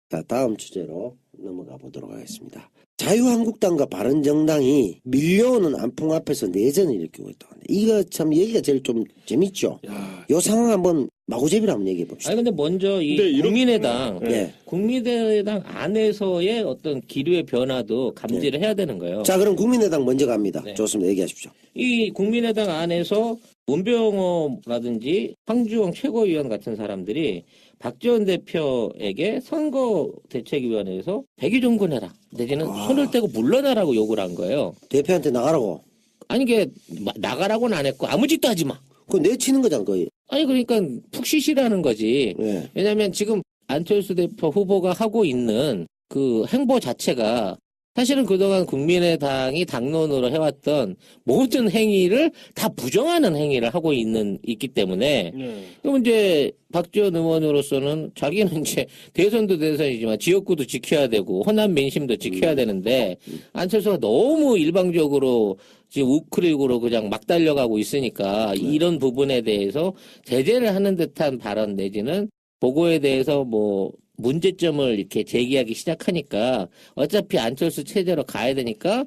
자, 다음 주제로 넘어가 보도록 하겠습니다. 자유한국당과 바른정당이 밀려오는 안풍 앞에서 내전을 일으키고 있다. 이거 참 얘기가 제일 좀 재밌죠. 요 상황 한번 마구잡이로 한번 얘기해 봅시다. 아니 근데 먼저 이 국민의당, 네. 국민의당 안에서의 어떤 기류의 변화도 감지를 해야 되는 거예요. 자, 그럼 국민의당 먼저 갑니다. 네. 좋습니다. 얘기하십시오. 이 국민의당 안에서 문병호라든지 황주영 최고위원 같은 사람들이 박지원 대표에게 선거대책위원회에서 백의종군해라 내지는 손을 떼고 물러나라고 요구를 한 거예요. 대표한테 나가라고. 아니 이게 나가라고는 안 했고 아무 짓도 하지 마. 그거 내치는 거잖아, 거의. 아니 그러니까 푹 쉬시라는 거지. 네. 왜냐하면 지금 안철수 대표 후보가 하고 있는 그 행보 자체가 사실은 그동안 국민의당이 당론으로 해왔던 모든 행위를 다 부정하는 행위를 하고 있기 때문에 그럼 이제 박지원 의원으로서는 자기는 이제 대선도 대선이지만 지역구도 지켜야 되고 호남 민심도 지켜야 되는데 안철수가 너무 일방적으로 지금 우크릭으로 그냥 막 달려가고 있으니까 이런 부분에 대해서 제재를 하는 듯한 발언 내지는 보고에 대해서 뭐 문제점을 이렇게 제기하기 시작하니까 어차피 안철수 체제로 가야 되니까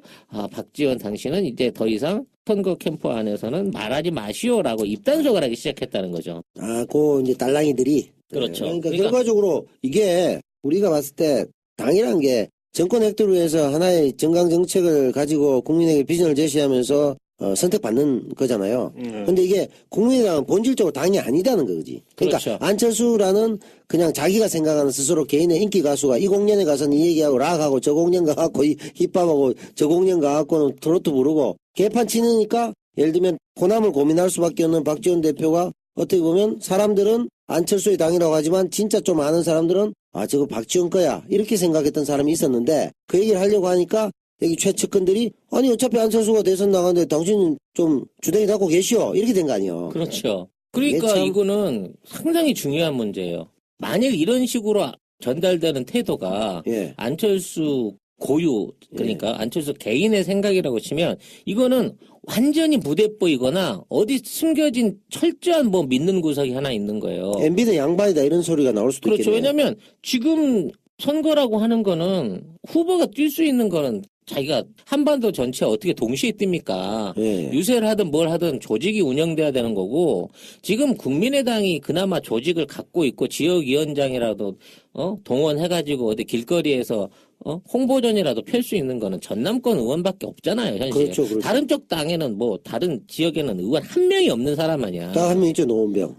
박지원 당신은 이제 더 이상 선거 캠프 안에서는 말하지 마시오라고 입단속을 하기 시작했다는 거죠. 그 이제 딸랑이들이. 그렇죠. 그러니까 결과적으로 이게 우리가 봤을 때 당이란 게 정권 획득을 위해서 하나의 정강 정책을 가지고 국민에게 비전을 제시하면서 선택받는 거잖아요. 근데 이게 국민의당은 본질적으로 당이 아니다는 거지. 그러니까 그렇죠. 안철수라는 그냥 자기가 생각하는 스스로 개인의 인기 가수가 이 공연에 가서는 이 얘기하고 락하고 저 공연 가갖고 힙합하고 저 공연 가갖고는 트로트 부르고 개판 치니까 예를 들면 호남을 고민할 수밖에 없는 박지원 대표가 어떻게 보면 사람들은 안철수의 당이라고 하지만 진짜 좀 아는 사람들은 저거 박지원 거야 이렇게 생각했던 사람이 있었는데 그 얘기를 하려고 하니까 여기 최측근들이 아니 어차피 안철수가 대선 나가는데 당신은 좀 주댕이 잡고 계시오 이렇게 된 거 아니에요. 그렇죠. 그러니까 이거는 상당히 중요한 문제예요. 만약 이런 식으로 전달되는 태도가 안철수 고유 그러니까 안철수 개인의 생각이라고 치면 이거는 완전히 무대뽀이거나 어디 숨겨진 철저한 뭐 믿는 구석이 하나 있는 거예요. MB는 양반이다 이런 소리가 나올 수도 그렇죠. 있겠네요. 왜냐하면 지금 선거라고 하는 거는 후보가 뛸 수 있는 거는 자기가 한반도 전체 어떻게 동시에 뜁니까? 유세를 하든 뭘 하든 조직이 운영돼야 되는 거고 지금 국민의당이 그나마 조직을 갖고 있고 지역위원장이라도 동원해가지고 어디 길거리에서 홍보전이라도 펼 수 있는 거는 전남권 의원밖에 없잖아요, 현실. 그렇죠, 그렇죠. 다른 쪽 당에는 뭐 다른 지역에는 의원 한 명이 없는 사람 아니야. 딱 한 명 있죠, 노원병.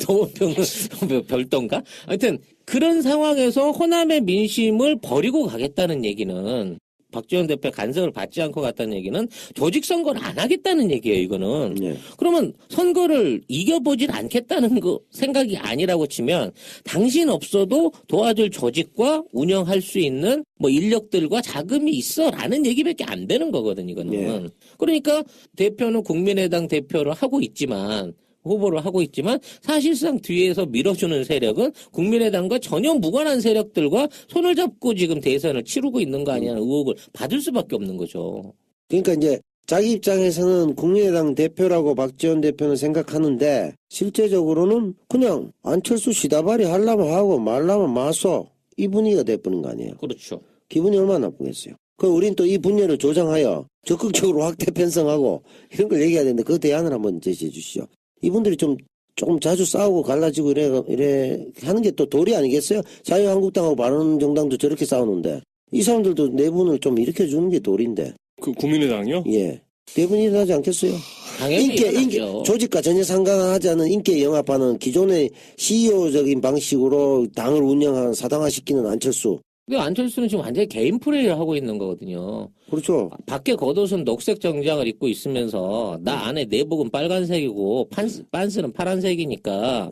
노원병은 별도인가? 하여튼 그런 상황에서 호남의 민심을 버리고 가겠다는 얘기는 박지원 대표 간섭을 받지 않고 갔다는 얘기는 조직 선거를 안 하겠다는 얘기예요, 이거는. 그러면 선거를 이겨보질 않겠다는 거 생각이 아니라고 치면 당신 없어도 도와줄 조직과 운영할 수 있는 뭐 인력들과 자금이 있어라는 얘기밖에 안 되는 거거든, 이거는. 그러니까 대표는 국민의당 대표를 하고 있지만 후보를 하고 있지만 사실상 뒤에서 밀어주는 세력은 국민의당과 전혀 무관한 세력들과 손을 잡고 지금 대선을 치르고 있는 거 아니냐는 의혹을 받을 수밖에 없는 거죠. 그러니까 이제 자기 입장에서는 국민의당 대표라고 박지원 대표는 생각하는데 실제적으로는 그냥 안철수 시다발이 하려면 하고 말라면 마소 이 분위기가 돼버린 거 아니에요. 그렇죠. 기분이 얼마나 나쁘겠어요. 우린 또 이 분열을 조장하여 적극적으로 확대 편성하고 이런 걸 얘기해야 되는데 그 대안을 한번 제시해 주시죠. 이분들이 조금 자주 싸우고 갈라지고 이래 하는 게 또 도리 아니겠어요? 자유한국당하고 바른정당도 저렇게 싸우는데 이 사람들도 내분을 좀 일으켜주는 게 도리인데. 그 국민의당이요? 예. 내분이 일어나지 않겠어요? 당연히 인기 조직과 전혀 상관하지 않은 인기에 영합하는 기존의 CEO적인 방식으로 당을 운영하는 사당화시키는 안철수. 근데 안철수는 지금 완전히 개인 플레이를 하고 있는 거거든요. 그렇죠. 밖에 겉옷은 녹색 정장을 입고 있으면서 나 안에 내복은 빨간색이고 빤스는 파란색이니까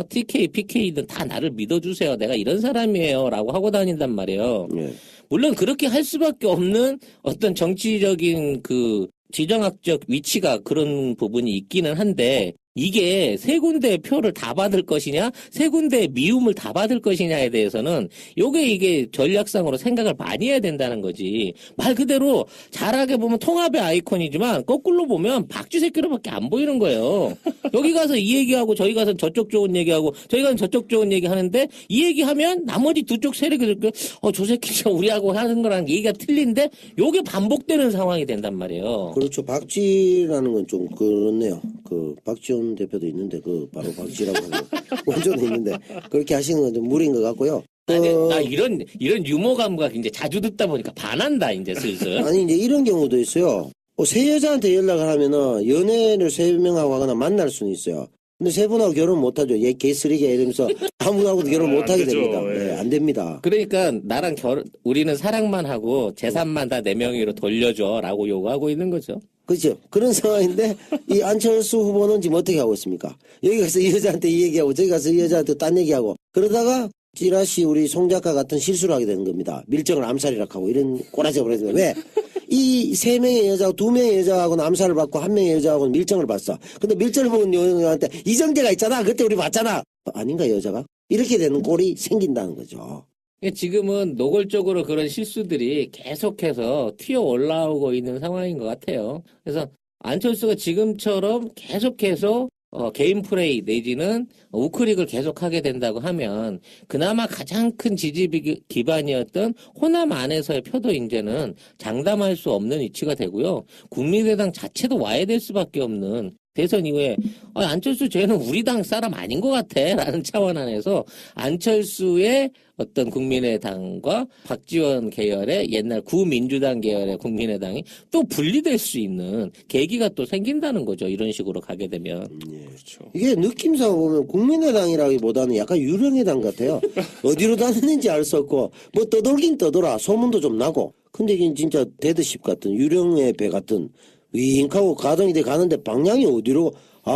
TK, PK든 다 나를 믿어주세요. 내가 이런 사람이에요. 라고 하고 다닌단 말이에요. 물론 그렇게 할 수밖에 없는 어떤 정치적인 그 지정학적 위치가 그런 부분이 있기는 한데 이게 세 군데의 표를 다 받을 것이냐, 세 군데의 미움을 다 받을 것이냐에 대해서는 이게 전략상으로 생각을 많이 해야 된다는 거지. 말 그대로 잘하게 보면 통합의 아이콘이지만 거꾸로 보면 박쥐 새끼로밖에 안 보이는 거예요. 여기 가서 이 얘기하고 저기 가서 저쪽 좋은 얘기하고 저기 가서 저쪽 좋은 얘기 하는데 이 얘기하면 나머지 두 쪽 세력이 저 새끼 진짜 우리하고 하는 거랑 얘기가 틀린데 요게 반복되는 상황이 된단 말이에요. 그렇죠. 박쥐라는 건 좀 그렇네요. 그 박지원 대표도 있는데 그 바로 박쥐라고 하고 원조도 있는데 그렇게 하시는 건 좀 무리인 것 같고요. 아니, 나 이런 유머 감각 이제 자주 듣다 보니까 반한다 이제 슬슬. 아니 이제 이런 경우도 있어요. 새 여자한테 연락을 하면은 연애를 3명하고 하거나 만날 수는 있어요. 근데 3분하고 결혼 못하죠. 얘 개쓰레기야 이러면서 아무하고도 결혼 못하게 되죠. 됩니다. 예. 네, 안 됩니다. 그러니까 나랑 우리는 사랑만 하고 재산만 다 내 명의로 돌려줘라고 요구하고 있는 거죠. 그렇죠. 그런 상황인데 이 안철수 후보는 지금 어떻게 하고 있습니까? 여기 가서 이 여자한테 이 얘기하고 저기 가서 이 여자한테 딴 얘기하고 그러다가 찌라시 우리 송 작가 같은 실수를 하게 되는 겁니다. 밀정을 암살이라고 하고 이런 꼬라지가 벌어집니다. 왜? 이 3명의 여자하고 2명의 여자하고는 암살을 받고 1명의 여자하고는 밀정을 봤어. 근데 밀정을 보는 여자한테 이정재가 있잖아. 그때 우리 봤잖아. 아닌가 여자가? 이렇게 되는 꼴이 생긴다는 거죠. 지금은 노골적으로 그런 실수들이 계속해서 튀어 올라오고 있는 상황인 것 같아요. 그래서 안철수가 지금처럼 계속해서 개인 플레이 내지는 우크릭을 계속하게 된다고 하면 그나마 가장 큰 지지 기반이었던 호남 안에서의 표도 이제는 장담할 수 없는 위치가 되고요. 국민의당 자체도 와야 될 수밖에 없는 대선 이후에 안철수 쟤는 우리 당 사람 아닌 것 같아 라는 차원 안에서 안철수의 어떤 국민의당과 박지원 계열의 옛날 구민주당 계열의 국민의당이 또 분리될 수 있는 계기가 또 생긴다는 거죠. 이런 식으로 가게 되면. 그렇죠. 이게 느낌상 보면 국민의당이라기보다는 약간 유령의당 같아요. 어디로 다니는지 알 수 없고 뭐 떠돌긴 떠돌아 소문도 좀 나고 근데 이게 진짜 데드십 같은 유령의 배 같은 윙하고 가동이 돼 가는데 방향이 어디로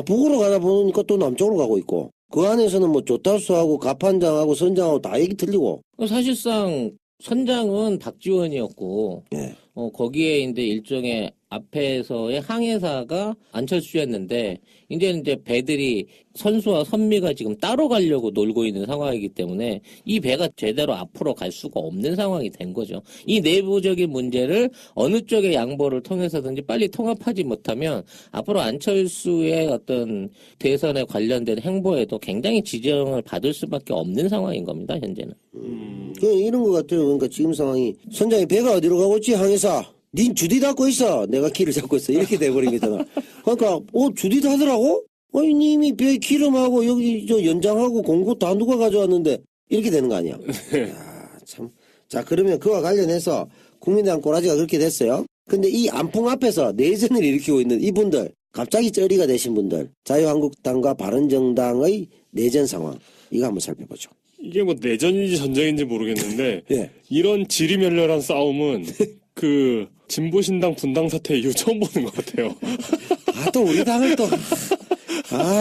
북으로 가다 보니까 또 남쪽으로 가고 있고 그 안에서는 뭐 조타수하고 가판장하고 선장하고 다 얘기 틀리고 사실상 선장은 박지원이었고 예. 거기에 이제 일종의 앞에서의 항해사가 안철수였는데 이제 배들이 선수와 선미가 지금 따로 가려고 놀고 있는 상황이기 때문에 이 배가 제대로 앞으로 갈 수가 없는 상황이 된 거죠. 이 내부적인 문제를 어느 쪽의 양보를 통해서든지 빨리 통합하지 못하면 앞으로 안철수의 어떤 대선에 관련된 행보에도 굉장히 지적을 받을 수밖에 없는 상황인 겁니다. 현재는. 이런 것 같아요. 그러니까 지금 상황이 선장이 배가 어디로 가고 있지 항해사 닌 주디 닫고 있어. 내가 키를 잡고 있어. 이렇게 돼버린 거잖아. 그러니까, 주디 닫으라고? 아니, 님이 배 기름하고 여기 연장하고 공구 다 누가 가져왔는데 이렇게 되는 거 아니야? 야, 참. 자, 그러면 그와 관련해서 국민의당 꼬라지가 그렇게 됐어요. 근데 이 안풍 앞에서 내전을 일으키고 있는 이분들, 갑자기 쩌리가 되신 분들, 자유한국당과 바른정당의 내전 상황, 이거 한번 살펴보죠. 이게 뭐 내전인지 전쟁인지 모르겠는데 예. 이런 지리멸렬한 싸움은 그 진보신당 분당 사태 이후 처음 보는 것 같아요. 또 우리 당을 또.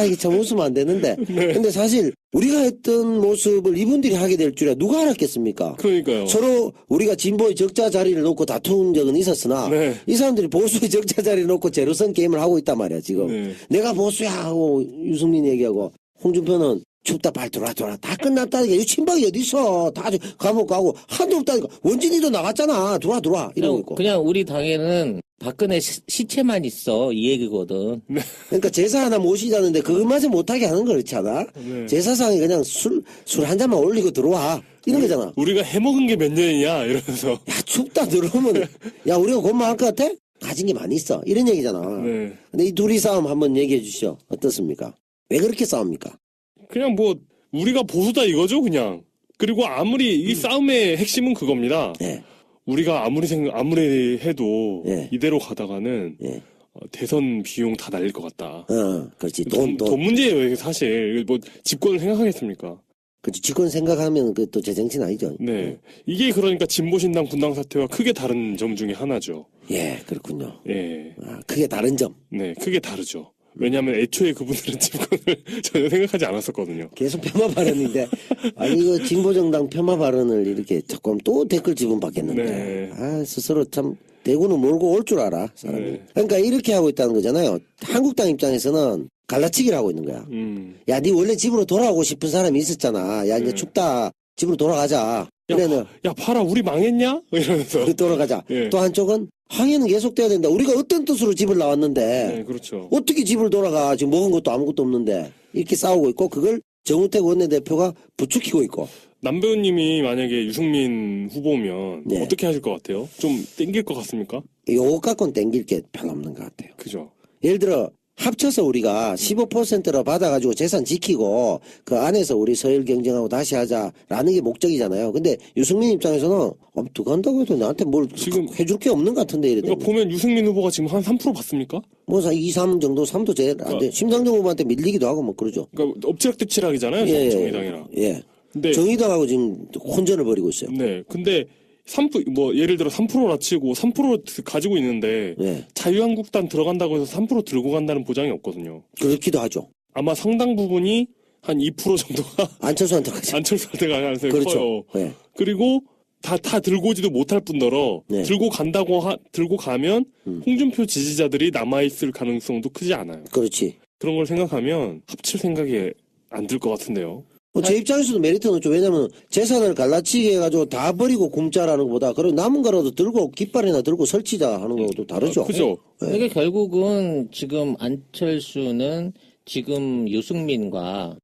이게 참 웃으면 안 되는데. 네. 근데 사실 우리가 했던 모습을 이분들이 하게 될 줄이야 누가 알았겠습니까? 그러니까요. 서로 우리가 진보의 적자 자리를 놓고 다툰 적은 있었으나 네. 이 사람들이 보수의 적자 자리를 놓고 제로선 게임을 하고 있단 말이야 지금. 네. 내가 보수야 하고 유승민 얘기하고 홍준표는 춥다 빨리 들어와 다 끝났다니까 이 친박이 어딨어 다 감옥 가고 한도 없다니까 원진이도 나갔잖아 들어와 이러고 있고 그냥 우리 당에는 박근혜 시체만 있어 이 얘기거든. 그러니까 제사 하나 모시자는데 그것마저 못하게 하는 거 그렇지 않아? 네. 제사상에 그냥 술 한 잔만 올리고 들어와 이런 거잖아. 우리가 해먹은 게 몇 년이냐 이러면서. 야 춥다 들어오면 야 우리가 god만 할 것 같아? 가진 게 많이 있어 이런 얘기잖아. 네. 근데 이 둘이 싸움 한번 얘기해 주시죠. 어떻습니까? 왜 그렇게 싸웁니까? 그냥 뭐 우리가 보수다 이거죠 그냥. 그리고 아무리 이 싸움의 핵심은 그겁니다. 네. 우리가 아무리 해도 예. 이대로 가다가는 예. 대선 비용 다 날릴 것 같다. 그렇지. 돈 문제예요 이게 사실. 뭐 집권을 생각하겠습니까? 그렇지. 직권 생각하면 그 또 제 정치는 아니죠. 네. 이게 그러니까 진보신당 분당 사태와 크게 다른 점 중에 하나죠. 예, 그렇군요. 예. 크게 다른 점. 네, 크게 다르죠. 왜냐하면 애초에 그분들은 집권을 전혀 생각하지 않았었거든요. 계속 폄하 발언인데, 이거 진보정당 폄하 발언을 이렇게 자꾸 하면 또 댓글 지분 받겠는데. 네. 스스로 참 대구는 몰고 올 줄 알아, 사람이. 네. 그러니까 이렇게 하고 있다는 거잖아요. 한국당 입장에서는 갈라치기를 하고 있는 거야. 야, 니 원래 집으로 돌아오고 싶은 사람이 있었잖아. 야, 이제 춥다. 집으로 돌아가자. 그래는 야, 봐라, 우리 망했냐? 이러면서. 돌아가자. 예. 또 한쪽은 항해는 계속돼야 된다. 우리가 어떤 뜻으로 집을 나왔는데 네, 그렇죠. 어떻게 집을 돌아가? 지금 먹은 것도 아무것도 없는데 이렇게 싸우고 있고 그걸 정우택 원내대표가 부추기고 있고. 남 배우님이 만약에 유승민 후보면 네. 어떻게 하실 것 같아요? 좀 땡길 것 같습니까? 요거 갖고는 땡길 게 별로 없는 것 같아요. 그죠? 예를 들어 합쳐서 우리가 15%로 받아가지고 재산 지키고 그 안에서 우리 서열 경쟁하고 다시 하자라는 게 목적이잖아요. 근데 유승민 입장에서는 어떻게 한다고 해도 나한테 뭘 지금 해줄 게 없는 것 같은데 이래 그러니까 보면 유승민 후보가 지금 한 3% 받습니까? 뭐 2, 3 정도 3도 제일 안 돼. 심상정 후보한테 밀리기도 하고 뭐 그러죠. 그러니까 엎치락뒤치락이잖아요. 예, 정의당이랑. 예. 근데 정의당하고 지금 혼전을 벌이고 있어요. 네, 근데 3% 예를 들어 3%라 치고 3% 가지고 있는데 예. 자유한국당 들어간다고 해서 3% 들고 간다는 보장이 없거든요. 그렇기도 하죠. 아마 상당 부분이 한 2% 정도가 안철수한테 가죠. 안철수한테 갈 가능성이 커요. 그렇죠. 예. 그리고 다 들고 오지도 못할 뿐더러 네. 들고 들고 가면 홍준표 지지자들이 남아있을 가능성도 크지 않아요. 그렇지. 그런 걸 생각하면 합칠 생각이 안 들 것 같은데요. 제 입장에서도 메리트는 없죠. 왜냐면 재산을 갈라치기 해가지고 다 버리고 굶자라는 것보다 그런 남은 거라도 들고 깃발이나 들고 설치자 하는 거하고 다르죠. 그죠? 이게 결국은 지금 안철수는 지금 유승민과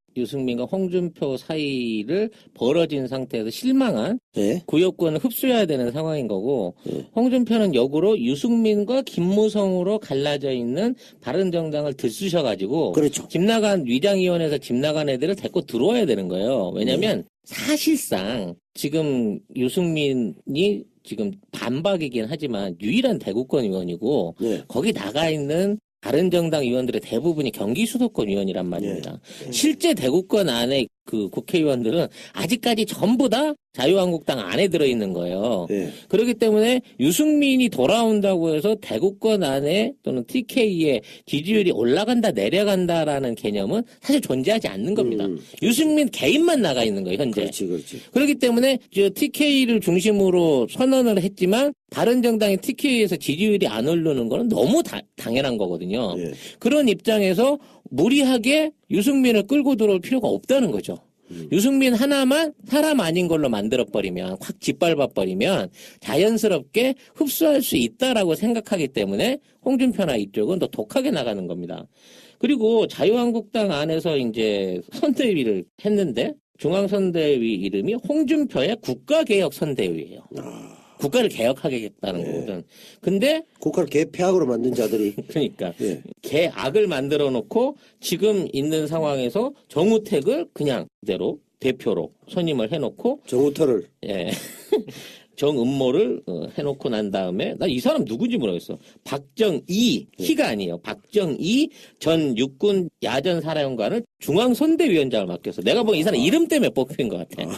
홍준표 사이를 벌어진 상태에서 실망한 예. 구여권을 흡수해야 되는 상황인 거고 홍준표는 역으로 유승민과 김무성으로 갈라져 있는 바른정당을 들쑤셔가지고 그렇죠. 집 나간 위장위원회에서 집 나간 애들을 데리고 들어와야 되는 거예요. 왜냐하면 사실상 지금 유승민이 지금 반박이긴 하지만 유일한 대구권 의원이고 예. 거기 나가 있는 바른정당 의원들의 대부분이 경기 수도권 의원이란 말입니다. 실제 대구권 안에 그 국회의원들은 아직까지 전부 다 자유한국당 안에 들어있는 거예요. 예. 그렇기 때문에 유승민이 돌아온다고 해서 대구권 안에 또는 TK의 지지율이 올라간다 내려간다라는 개념은 사실 존재하지 않는 겁니다. 유승민 개인만 나가 있는 거예요, 현재. 그렇지. 그렇기 때문에 TK를 중심으로 선언을 했지만 바른정당이 TK에서 지지율이 안 오르는 거는 너무 당연한 거거든요. 예. 그런 입장에서 무리하게 유승민을 끌고 들어올 필요가 없다는 거죠. 유승민 하나만 사람 아닌 걸로 만들어버리면 확 짓밟아버리면 자연스럽게 흡수할 수 있다라고 생각하기 때문에 홍준표나 이쪽은 더 독하게 나가는 겁니다. 그리고 자유한국당 안에서 이제 선대위를 했는데 중앙선대위 이름이 홍준표의 국가개혁선대위예요. 국가를 개혁하겠다는 거거든. 근데 국가를 개폐악으로 만든 자들이 그러니까 예. 개악을 만들어 놓고 지금 있는 상황에서 정우택을 그냥 그대로 대표로 선임을 해놓고 정우터를 예. 정음모를 해놓고 난 다음에 나 이 사람 누군지 모르겠어. 박정희 희가 아니에요. 박정희 전 육군 야전 사령관을 중앙선대위원장을 맡겼어. 내가 보기엔 이 사람 이름 때문에 뽑힌 것 같아.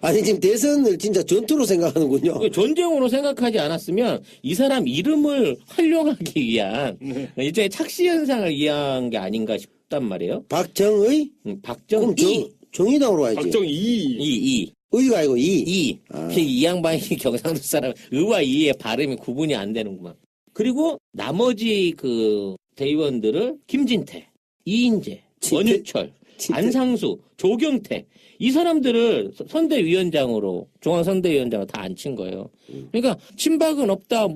아니 지금 대선을 진짜 전투로 생각하는군요. 전쟁으로 생각하지 않았으면 이 사람 이름을 활용하기 위한 일종의 착시 현상을 이해한 게 아닌가 싶단 말이에요. 박정의? 그럼 박정희 정의당으로 가야지. 박정희. 의가 아니고 이. 이 양반이 경상도 사람 의와 이의 발음이 구분이 안 되는구만. 그리고 나머지 그 대의원들을 김진태, 이인재, 원유철, 안상수, 조경태 이 사람들을 선대위원장으로 중앙선대위원장으로 다 앉힌 거예요. 그러니까 친박은 없다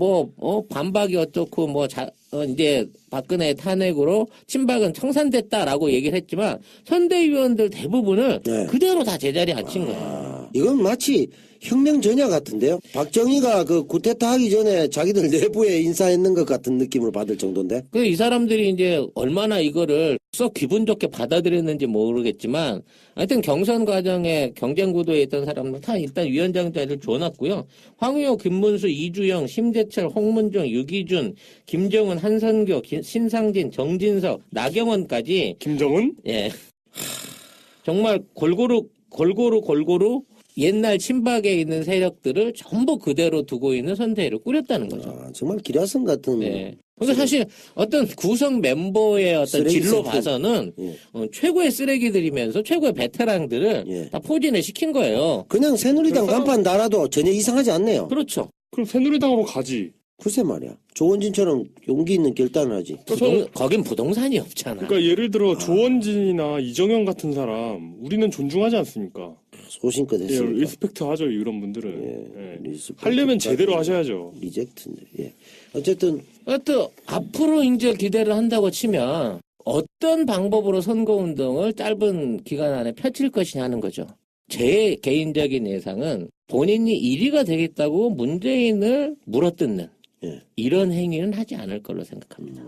반박이 어떻고 이제 박근혜 탄핵으로 친박은 청산됐다라고 얘기를 했지만 선대위원들 대부분을 그대로 다 제자리에 앉힌 거예요. 이건 마치 혁명 전야 같은데요. 박정희가 그 쿠데타 하기 전에 자기들 내부에 인사했는 것 같은 느낌을 받을 정도인데. 이 사람들이 이제 얼마나 이거를 썩 기분 좋게 받아들였는지 모르겠지만 하여튼 경선 과정에 경쟁 구도에 있던 사람들 다 일단 위원장 자리를 줘놨고요. 황우여, 김문수, 이주영, 심재철, 홍문종, 유기준, 김정은, 한선교, 신상진, 정진석, 나경원까지 김정은? 예. 정말 골고루 옛날 친박에 있는 세력들을 전부 그대로 두고 있는 선대위를 꾸렸다는 거죠. 정말 기라성 같은. 네. 그러니까 사실 어떤 구성 멤버의 어떤 진로 봐서는 최고의 쓰레기들이면서 최고의 베테랑들을 다 포진을 시킨 거예요. 그냥 새누리당 간판 달아도 전혀 이상하지 않네요. 그렇죠. 그럼 새누리당으로 가지. 글쎄 말이야. 조원진처럼 용기 있는 결단을 하지. 거긴 부동산이 없잖아. 그러니까 예를 들어 조원진이나 이정현 같은 사람 우리는 존중하지 않습니까? 소신껏 예, 했으니까. 리스펙트 하죠 이런 분들은. 예. 리스펙트 하려면 제대로 따지고 하셔야죠. 리젝트인데. 예. 어쨌든 또 앞으로 이제 기대를 한다고 치면 어떤 방법으로 선거운동을 짧은 기간 안에 펼칠 것이냐 하는 거죠. 제 개인적인 예상은 본인이 1위가 되겠다고 문재인을 물어뜯는 예. 이런 행위는 하지 않을 걸로 생각합니다.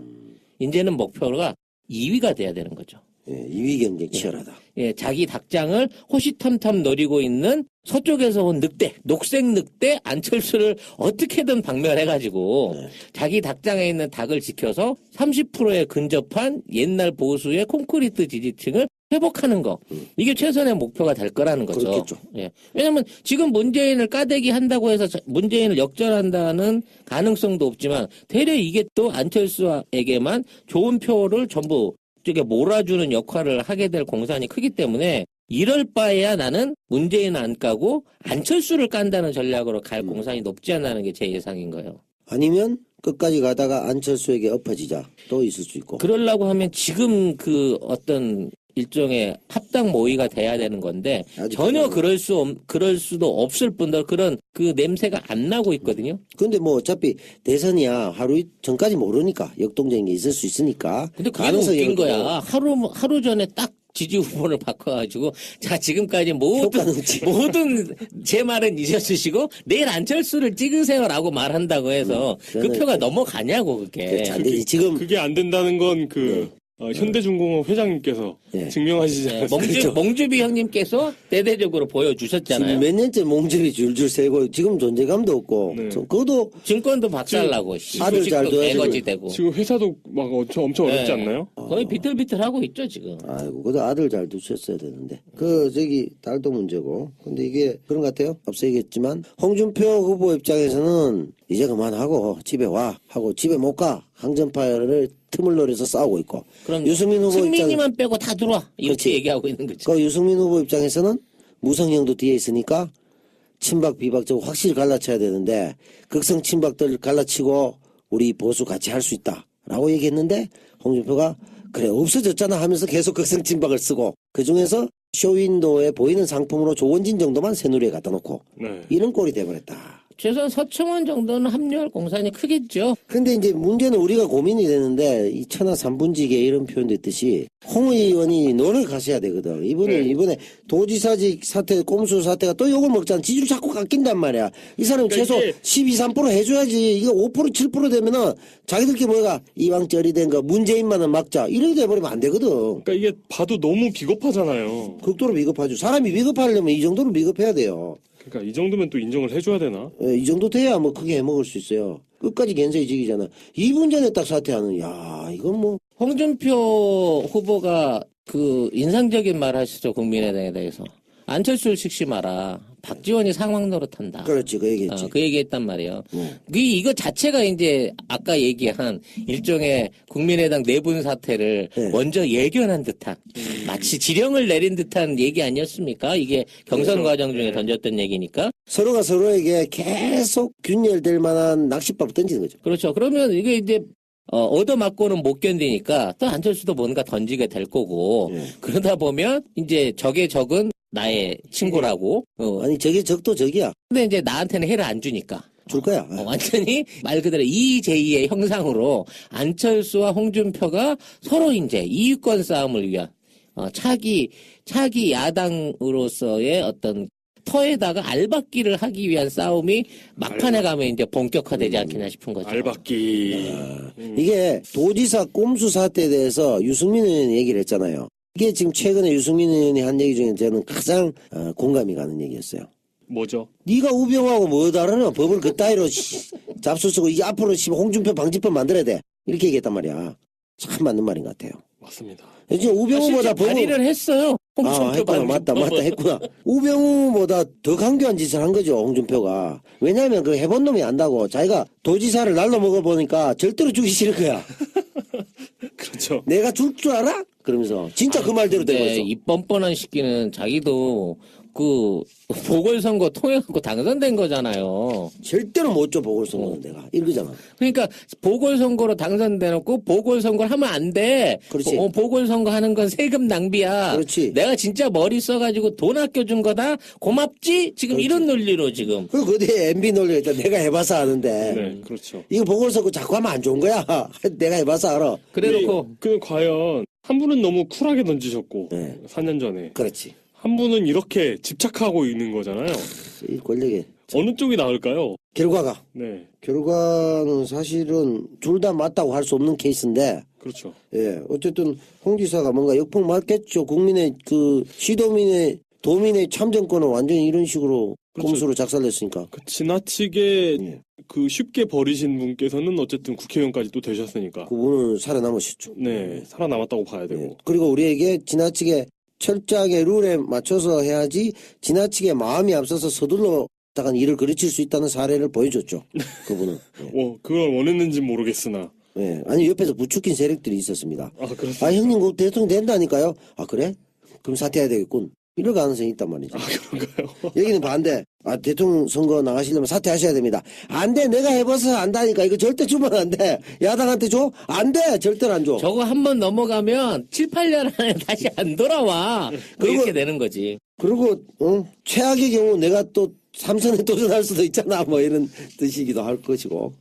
이제는 목표가 2위가 돼야 되는 거죠. 예, 2위 경쟁 치열하다. 예, 자기 닭장을 호시탐탐 노리고 있는 서쪽에서 온 늑대, 녹색 늑대 안철수를 어떻게든 박멸해가지고 자기 닭장에 있는 닭을 지켜서 30%에 근접한 옛날 보수의 콘크리트 지지층을 회복하는 거. 이게 최선의 목표가 될 거라는 거죠. 그렇겠죠. 예. 왜냐면 지금 문재인을 까대기 한다고 해서 문재인을 역전한다는 가능성도 없지만 되려 이게 또 안철수에게만 좋은 표를 전부 쪽에 몰아주는 역할을 하게 될 공산이 크기 때문에 이럴 바에야 나는 문재인 안 까고 안철수를 깐다는 전략으로 갈 공산이 높지 않나는 게 제 예상인 거예요. 아니면 끝까지 가다가 안철수에게 엎어지자. 또 있을 수 있고. 그러려고 하면 지금 그 어떤 일종의 합당 모의가 돼야 되는 건데 전혀 그럴 수도 없을 뿐더러 그런 그 냄새가 안 나고 있거든요. 근데 뭐 어차피 대선이야 하루 전까지 모르니까 역동적인 게 있을 수 있으니까. 근데 그게 웃긴 거야. 하루 전에 딱 지지 후보를 바꿔가지고 자 지금까지 모든 제 말은 잊어주시고 내일 안철수를 찍으세요라고 말한다고 해서 그 표가 넘어가냐고 그게. 잘 되지. 지금 그게 안 된다는 건 현대중공업 회장님께서 증명하시지 않았어요? 몽주비 형님께서 대대적으로 보여주셨잖아요. 지금 몇 년째 몽집이 줄줄 세고 지금 존재감도 없고 그것도 증권도 박살나고 아들 잘 주식도 둬야지. 매거지 되고 지금 회사도 막 엄청 어렵지 않나요? 거의 비틀비틀하고 있죠 지금. 아이고 그래도 아들 잘 두셨어야 되는데 그 저기 딸도 문제고 근데 이게 그런 것 같아요. 앞서 얘기했지만 홍준표 후보 입장에서는 이제 그만하고 집에 와 하고 집에 못 가 항전파를 틈을 노려서 싸우고 있고 그럼 유승민 후보 승민이만 빼고 다 들어와 이렇게 그렇지. 얘기하고 있는 거죠. 그 유승민 후보 입장에서는 무성형도 뒤에 있으니까 친박 비박적으로 확실히 갈라쳐야 되는데 극성 친박들 갈라치고 우리 보수 같이 할 수 있다라고 얘기했는데 홍준표가 그래 없어졌잖아 하면서 계속 극성 친박을 쓰고 그중에서 쇼윈도에 보이는 상품으로 조원진 정도만 새누리에 갖다 놓고 이런 꼴이 돼버렸다. 최소한 서청원 정도는 합류할 공산이 크겠죠. 근데 이제 문제는 우리가 고민이 되는데 이 천하 삼분지계 이런 표현도 있듯이 홍 의원이 노력하셔야 되거든. 이번에 도지사직 사태, 꼼수 사태가 또 욕을 먹잖아. 지지율 자꾸 깎인단 말이야. 이 사람 그러니까 최소 12, 3% 해줘야지. 이거 5%, 7% 되면은 자기들끼리 뭐가 이왕 쩔이 된 거 문재인만은 막자. 이렇게 돼버리면 안 되거든. 그러니까 이게 봐도 너무 비겁하잖아요. 극도로 비겁하죠. 사람이 비겁하려면 이 정도로 비겁해야 돼요. 그러니까 이 정도면 또 인정을 해줘야 되나? 예, 이 정도 돼야 뭐 크게 해먹을 수 있어요. 끝까지 겐세이 지기잖아. 2분 전에 딱 사퇴하는, 야, 이건 뭐. 홍준표 후보가 그 인상적인 말 하시죠. 국민의당에 대해서. 안철수를 식시 마라. 박지원이 상황 노릇한다. 그렇지, 그 얘기했지. 그 얘기했단 말이에요. 이거 자체가 이제 아까 얘기한 일종의 국민의당 내분 사태를 먼저 예견한 듯한 마치 지령을 내린 듯한 얘기 아니었습니까? 이게 경선 과정 중에 던졌던 얘기니까. 서로가 서로에게 계속 균열될 만한 낚싯밥을 던지는 거죠. 그렇죠. 그러면 이게 이제 얻어맞고는 못 견디니까 또 안철수도 뭔가 던지게 될 거고 그러다 보면 이제 적의 적은 나의 친구라고. 아니 적이 적도 적이야. 근데 이제 나한테는 해를 안 주니까. 줄 거야. 완전히 말 그대로 이재희의 형상으로 안철수와 홍준표가 서로 이제 이유권 싸움을 위한 차기 야당으로서의 어떤 터에다가 알박기를 하기 위한 싸움이 막판에 가면 이제 본격화되지 않겠나 싶은 거죠. 알박기. 이게 도지사 꼼수 사태에 대해서 유승민 의원이 얘기를 했잖아요. 이게 지금 최근에 유승민 의원이 한 얘기 중에 저는 가장 공감이 가는 얘기였어요. 뭐죠? 네가 우병우하고 뭐 다르냐? 법을 그따위로 잡수 쓰고 이제 앞으로 홍준표 방지법 만들어야 돼. 이렇게 얘기했단 말이야. 참 맞는 말인 것 같아요. 맞습니다. 지금 우병우보다 법을 발의를 했어요. 홍준표 했구나. 맞다 했구나. 우병우보다 더 강교한 짓을 한 거죠. 홍준표가. 왜냐하면 그 해본 놈이 안다고 자기가 도지사를 날로 먹어보니까 절대로 주기 싫을 거야. 그렇죠. 내가 줄 줄 알아? 그러면서 진짜 그 말대로 되고 있어. 이 뻔뻔한 시끼는 자기도 그 보궐선거 통해갖고 당선된 거잖아요. 절대로 못 줘, 보궐선거는 내가. 이거잖아. 그러니까 보궐선거로 당선돼놓고 보궐선거를 하면 안 돼. 그렇지. 보궐선거 하는 건 세금 낭비야. 그렇지. 내가 진짜 머리 써가지고 돈 아껴준 거다. 고맙지? 지금 그렇지. 이런 논리로 지금. 그리고 어디에 MB 논리가 있다. 내가 해봐서 아는데. 네, 그렇죠. 이거 보궐선거 자꾸 하면 안 좋은 거야. 내가 해봐서 알아. 그래놓고 그 과연 한 분은 너무 쿨하게 던지셨고 네. 4년 전에 그렇지. 한 분은 이렇게 집착하고 있는 거잖아요. 이 권력의 어느 쪽이 나을까요? 결과가. 네, 결과는 사실은 둘 다 맞다고 할 수 없는 케이스인데, 그렇죠. 예. 어쨌든 홍 지사가 뭔가 역풍 맞겠죠. 국민의 시도민의 도민의 참정권을 완전히 이런 식으로 그렇죠. 꼼수로 작살냈으니까. 그 지나치게 예. 그 쉽게 버리신 분께서는 어쨌든 국회의원까지 또 되셨으니까 그분은 살아남으셨죠. 네 살아남았다고 봐야 되고 예. 그리고 우리에게 지나치게 철저하게 룰에 맞춰서 해야지 지나치게 마음이 앞서서 서둘러 다간 일을 그르칠 수 있다는 사례를 보여줬죠. 그분은. 예. 그걸 원했는지 모르겠으나 예. 아니 옆에서 부추긴 세력들이 있었습니다. 그렇습니다. 아 형님 그 대통령 된다니까요. 아 그래? 그럼 사퇴해야 되겠군. 이럴 가능성이 있단 말이죠. 그런가요? 여기는 반대. 아 대통령 선거 나가시려면 사퇴하셔야 됩니다. 안 돼. 내가 해봐서 안다니까. 이거 절대 주면 안 돼. 야당한테 줘? 안 돼. 절대로 안 줘. 저거 한 번 넘어가면 7, 8년 안에 다시 안 돌아와. 그리고- 이렇게 되는 거지. 그리고 최악의 경우 내가 또 삼선에 도전할 수도 있잖아. 뭐 이런 뜻이기도 할 것이고.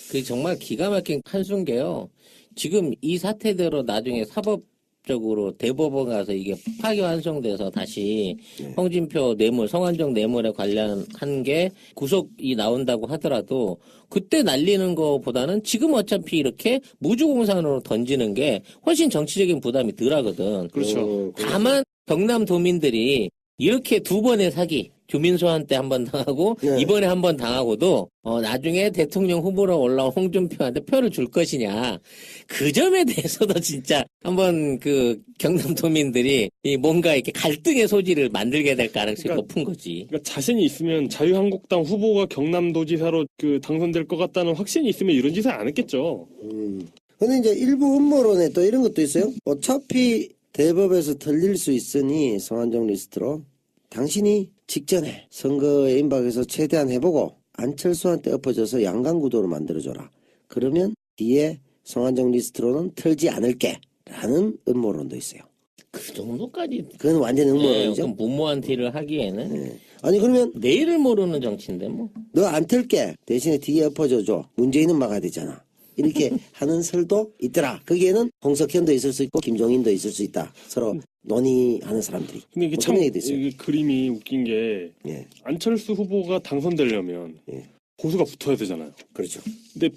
그게 정말 기가 막힌 한순계요. 지금 이 사태대로 나중에 사법적으로 대법원 가서 이게 파기환송돼서 다시 홍준표 뇌물, 성완종 뇌물에 관련한 게 구속이 나온다고 하더라도 그때 날리는 것보다는 지금 어차피 이렇게 무주공산으로 던지는 게 훨씬 정치적인 부담이 덜하거든. 그렇죠. 다만 경남 도민들이 이렇게 두 번의 사기, 주민소환 때 한 번 당하고 네. 이번에 한 번 당하고도 나중에 대통령 후보로 올라온 홍준표한테 표를 줄 것이냐 그 점에 대해서도 진짜 한번 그 경남 도민들이 이 뭔가 이렇게 갈등의 소지를 만들게 될 가능성이 그러니까- 높은 거지. 그러니까 자신이 있으면 자유한국당 후보가 경남도지사로 당선될 것 같다는 확신이 있으면 이런 짓을 안 했겠죠. 근데 이제 일부 음모론에 또 이런 것도 있어요. 어차피 대법에서 틀릴 수 있으니 성한종 리스트로 당신이 직전에 선거에 임박해서 최대한 해보고 안철수한테 엎어져서 양강구도로 만들어줘라. 그러면 뒤에 성한종 리스트로는 틀지 않을게. 라는 음모론도 있어요. 그 정도까지 그건 완전 음모론이죠. 그럼 무모한 티를 하기에는 네. 아니 그러면 내일을 모르는 정치인데 뭐. 너 안 틀게. 대신에 뒤에 엎어져줘. 문재인은 막아야 되잖아. 이렇게 하는 설도 있더라. 거기에는 홍석현도 있을 수 있고 김종인도 있을 수 있다. 서로 논의하는 사람들이. 근데 이게 뭐 참 그런 얘기도 있어요. 이게 그림이 웃긴 게 예, 안철수 후보가 당선되려면 예. 보수가 붙어야 되잖아요. 그렇죠. 근데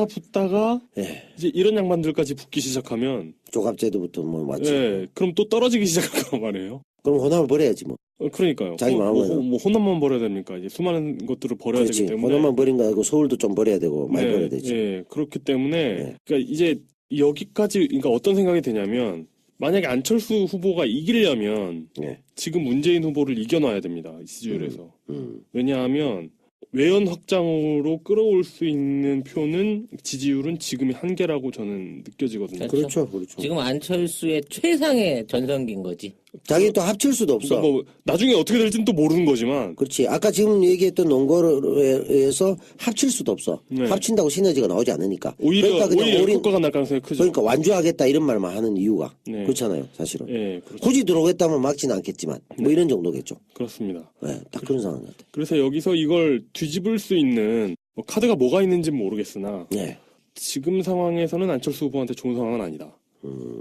붙다가 예, 이제 이런 양반들까지 붙기 시작하면 조갑제도부터 뭐 맞지. 그럼 또 떨어지기 시작할 거란 말이에요. 그럼 호남을 버려야지 뭐. 그러니까요. 자기 마음으로. 뭐 호남만 버려야 됩니까? 이제 수많은 것들을 버려야 그렇지. 되기 때문에. 호남만 버린 거 아니고 서울도 좀 버려야 되고 많이 네, 버려야 되지. 예, 그렇기 때문에 네. 그러니까 이제 여기까지 그러니까 어떤 생각이 드냐면 만약에 안철수 후보가 이기려면 예. 지금 문재인 후보를 이겨놔야 됩니다. 이 지지율에서. 음. 왜냐하면 외연 확장으로 끌어올 수 있는 표는 지지율은 지금이 한계라고 저는 느껴지거든요. 그렇죠. 그렇죠. 그렇죠. 지금 안철수의 최상의 전성기인 거지. 자기 또 합칠 수도 없어. 그러니까 뭐 나중에 어떻게 될지는 또 모르는 거지만 그렇지. 아까 지금 얘기했던 논거에 의해서 합칠 수도 없어. 네. 합친다고 시너지가 나오지 않으니까. 오히려 그러니까 그냥 오히려 올인- 효과가 날 가능성이 크죠. 그러니까 완주하겠다 이런 말만 하는 이유가 네. 그렇잖아요. 사실은. 예, 그렇죠. 굳이 들어오겠다면 막지는 않겠지만 뭐 이런 정도겠죠. 그렇습니다. 네, 딱 그런 상황 같아. 그래서 여기서 이걸 뒤집을 수 있는 뭐 카드가 뭐가 있는지 는 모르겠으나 네. 지금 상황에서는 안철수 후보한테 좋은 상황은 아니다.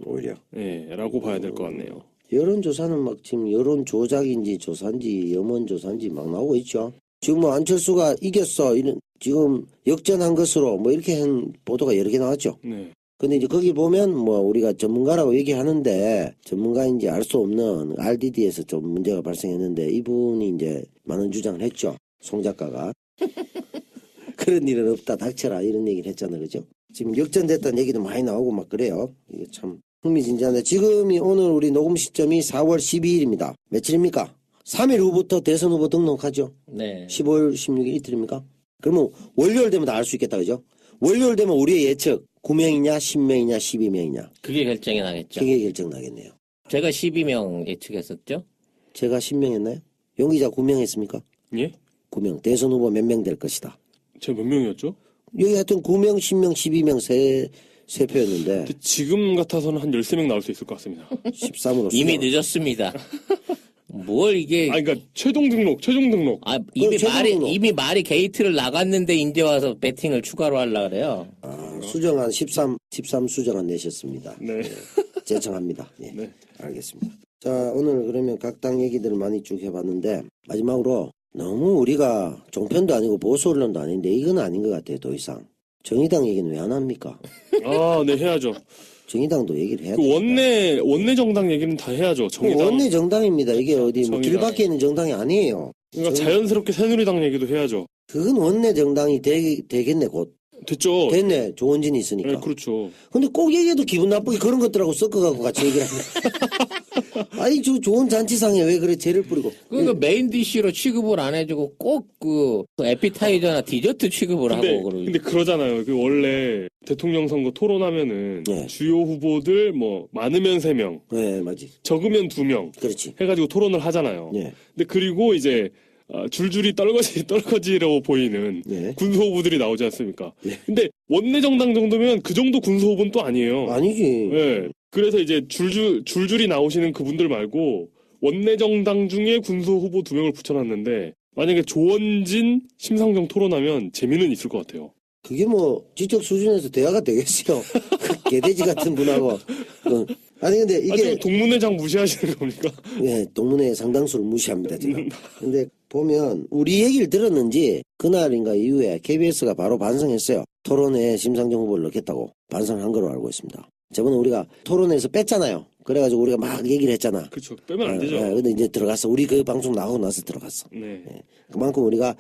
오히려. 예, 라고 봐야 될 것 같네요. 여론조사는 막 지금 여론 조작인지 조사인지 염원조사인지 막 나오고 있죠. 지금 뭐 안철수가 이겼어. 이런 지금 역전한 것으로 뭐 이렇게 한 보도가 여러 개 나왔죠. 네. 근데 이제 거기 보면 뭐 우리가 전문가라고 얘기하는데 전문가인지 알 수 없는 RDD에서 좀 문제가 발생했는데 이분이 이제 많은 주장을 했죠. 송 작가가. 그런 일은 없다. 닥쳐라. 이런 얘기를 했잖아요. 그죠? 지금 역전됐다는 얘기도 많이 나오고 막 그래요. 이게 참 흥미진진한데 지금이 오늘 우리 녹음 시점이 4월 12일입니다. 며칠입니까? 3일 후부터 대선 후보 등록하죠. 네. 15일, 16일 이틀입니까? 그러면 월요일 되면 다 알 수 있겠다. 그죠? 월요일 되면 우리의 예측 9명이냐 10명이냐 12명이냐 그게 결정이 나겠죠. 그게 결정 나겠네요. 제가 12명 예측했었죠. 제가 10명 했나요? 용 기자 구명했습니까? 예? 구명. 대선 후보 몇 명 될 것이다. 제가 몇 명이었죠? 여기 하여튼 9명, 10명, 12명 세 표였는데 근데 지금 같아서는 한 13명 나올 수 있을 것 같습니다. 13으로 이미 늦었습니다. 뭘 이게 그러니까 최종 등록. 이미 말이 게이트를 나갔는데 이제 와서 배팅을 추가로 하려고 그래요. 수정안 13 수정안 내셨습니다. 네. 제청합니다. 예. 네. 알겠습니다. 자, 오늘 그러면 각 당 얘기들을 많이 쭉 해봤는데 마지막으로 너무 우리가 종편도 아니고 보수 언론도 아닌데 이건 아닌 것 같아요. 더 이상. 정의당 얘기는 왜 안 합니까? 아, 네, 해야죠. 정의당도 얘기를 해야 그 돼요. 원내 정당 얘기는 다 해야죠. 정의당. 원내 정당입니다. 이게 어디 뭐 정의당. 길밖에 있는 정당이 아니에요. 그러니까 자연스럽게 새누리당 얘기도 해야죠. 그건 원내 정당이 되겠네 곧. 됐죠. 됐네. 조원진이 있으니까. 네, 그렇죠. 근데 꼭 얘기해도 기분 나쁘게 그런 것들하고 섞어갖고 같이 얘기를 하네. 아니, 좋은 잔치상에 왜 그래, 죄를 뿌리고. 그러니까 메인 디쉬로 취급을 안 해주고 꼭 그 에피타이저나 디저트 취급을 하고 그러고. 근데 그러잖아요. 그 원래 대통령 선거 토론하면은 네. 주요 후보들 뭐 많으면 3명, 네, 맞지. 적으면 2명 그렇지. 해가지고 토론을 하잖아요. 네. 근데 그리고 이제 줄줄이 떨거지로 보이는 네. 군수 후보들이 나오지 않습니까? 네. 근데 원내 정당 정도면 그 정도 군수 후보는 또 아니에요. 아니지. 네. 그래서 이제 줄줄이 나오시는 그분들 말고 원내 정당 중에 군수 후보 2명을 붙여놨는데 만약에 조원진, 심상정 토론하면 재미는 있을 것 같아요. 그게 뭐, 지적 수준에서 대화가 되겠어요. 그 개돼지 같은 분하고. 아니, 근데 이게. 지금 동문회장 무시하시는 겁니까? 네, 동문회 상당수를 무시합니다, 지금. 근데 보면, 우리 얘기를 들었는지, 그날인가 이후에 KBS가 바로 반성했어요. 토론에 심상정 후보를 넣겠다고 반성을 한 걸로 알고 있습니다. 저번에 우리가 토론에서 뺐잖아요. 그래가지고 우리가 막 얘기를 했잖아. 그렇죠. 빼면 안 되죠. 근데 이제 들어갔어. 우리 그 방송 나가고 나서 들어갔어. 네. 그만큼 우리가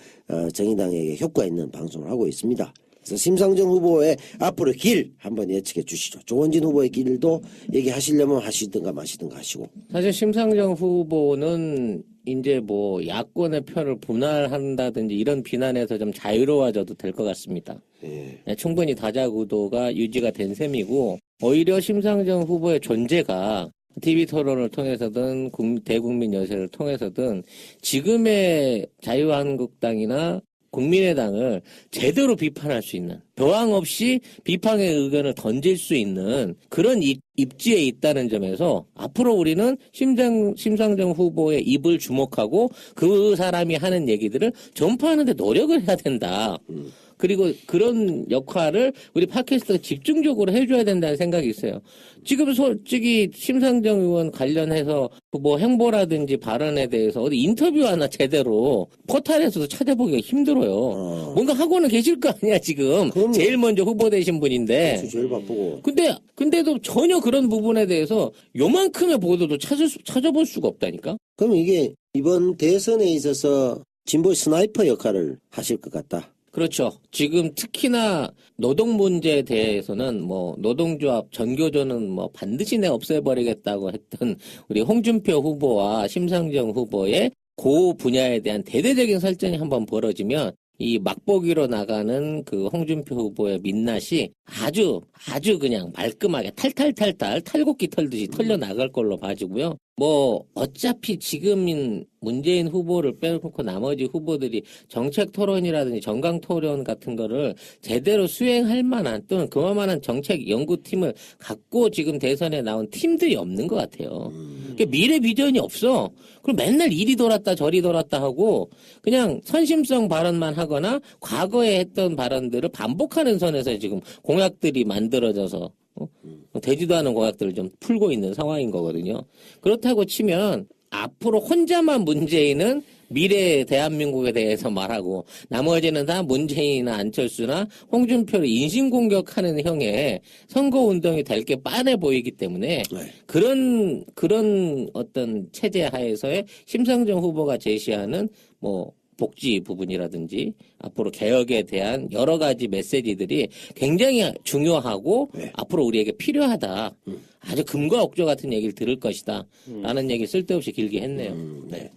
정의당에게 효과 있는 방송을 하고 있습니다. 그래서 심상정 후보의 앞으로의 길 한번 예측해 주시죠. 조원진 후보의 길도 얘기하시려면 하시든가 마시든가 하시고. 사실 심상정 후보는 이제 뭐 야권의 표를 분할한다든지 이런 비난에서 좀 자유로워져도 될 것 같습니다. 예. 네, 충분히 다자구도가 유지가 된 셈이고 오히려 심상정 후보의 존재가 TV 토론을 통해서든 대국민 여세를 통해서든 지금의 자유한국당이나 국민의당을 제대로 비판할 수 있는 저항 없이 비판의 의견을 던질 수 있는 그런 입지에 있다는 점에서 앞으로 우리는 심상정 후보의 입을 주목하고 그 사람이 하는 얘기들을 전파하는 데 노력을 해야 된다. 그리고 그런 역할을 우리 팟캐스트가 집중적으로 해줘야 된다는 생각이 있어요. 지금 솔직히 심상정 의원 관련해서 뭐 행보라든지 발언에 대해서 어디 인터뷰 하나 제대로 포털에서도 찾아보기가 힘들어요. 뭔가 하고는 계실 거 아니야 지금. 그럼요. 제일 먼저 후보 되신 분인데. 그렇죠. 제일 바쁘고. 근데도 전혀 그런 부분에 대해서 요만큼의 보도도 찾아볼 수가 없다니까. 그럼 이게 이번 대선에 있어서 진보의 스나이퍼 역할을 하실 것 같다. 그렇죠. 지금 특히나 노동 문제에 대해서는 뭐 노동조합 전교조는 뭐 반드시 없애버리겠다고 했던 우리 홍준표 후보와 심상정 후보의 그 분야에 대한 대대적인 설전이 한번 벌어지면 이 맛보기로 나가는 그 홍준표 후보의 민낯이 아주 그냥 말끔하게 탈탈 탈곡기 털듯이 털려 나갈 걸로 봐지고요. 뭐 어차피 지금인 문재인 후보를 빼놓고 나머지 후보들이 정책 토론이라든지 정강 토론 같은 거를 제대로 수행할 만한 또는 그만한 정책 연구팀을 갖고 지금 대선에 나온 팀들이 없는 것 같아요. 그러니까 미래 비전이 없어. 그럼 맨날 이리 돌았다 저리 돌았다 하고 그냥 선심성 발언만 하거나 과거에 했던 발언들을 반복하는 선에서 지금 공약들이 만들어져서 되지도 않은 공약들을 좀 풀고 있는 상황인 거거든요. 그렇다고 치면 앞으로 혼자만 문재인은 미래 대한민국에 대해서 말하고 나머지는 다 문재인이나 안철수나 홍준표를 인신공격하는 형의 선거운동이 될 게 빤해 보이기 때문에 네. 그런 어떤 체제 하에서의 심상정 후보가 제시하는 뭐 복지 부분이라든지 앞으로 개혁에 대한 여러 가지 메시지들이 굉장히 중요하고 네. 앞으로 우리에게 필요하다. 아주 금과 억조 같은 얘기를 들을 것이다. 라는 얘기 쓸데없이 길게 했네요. 네.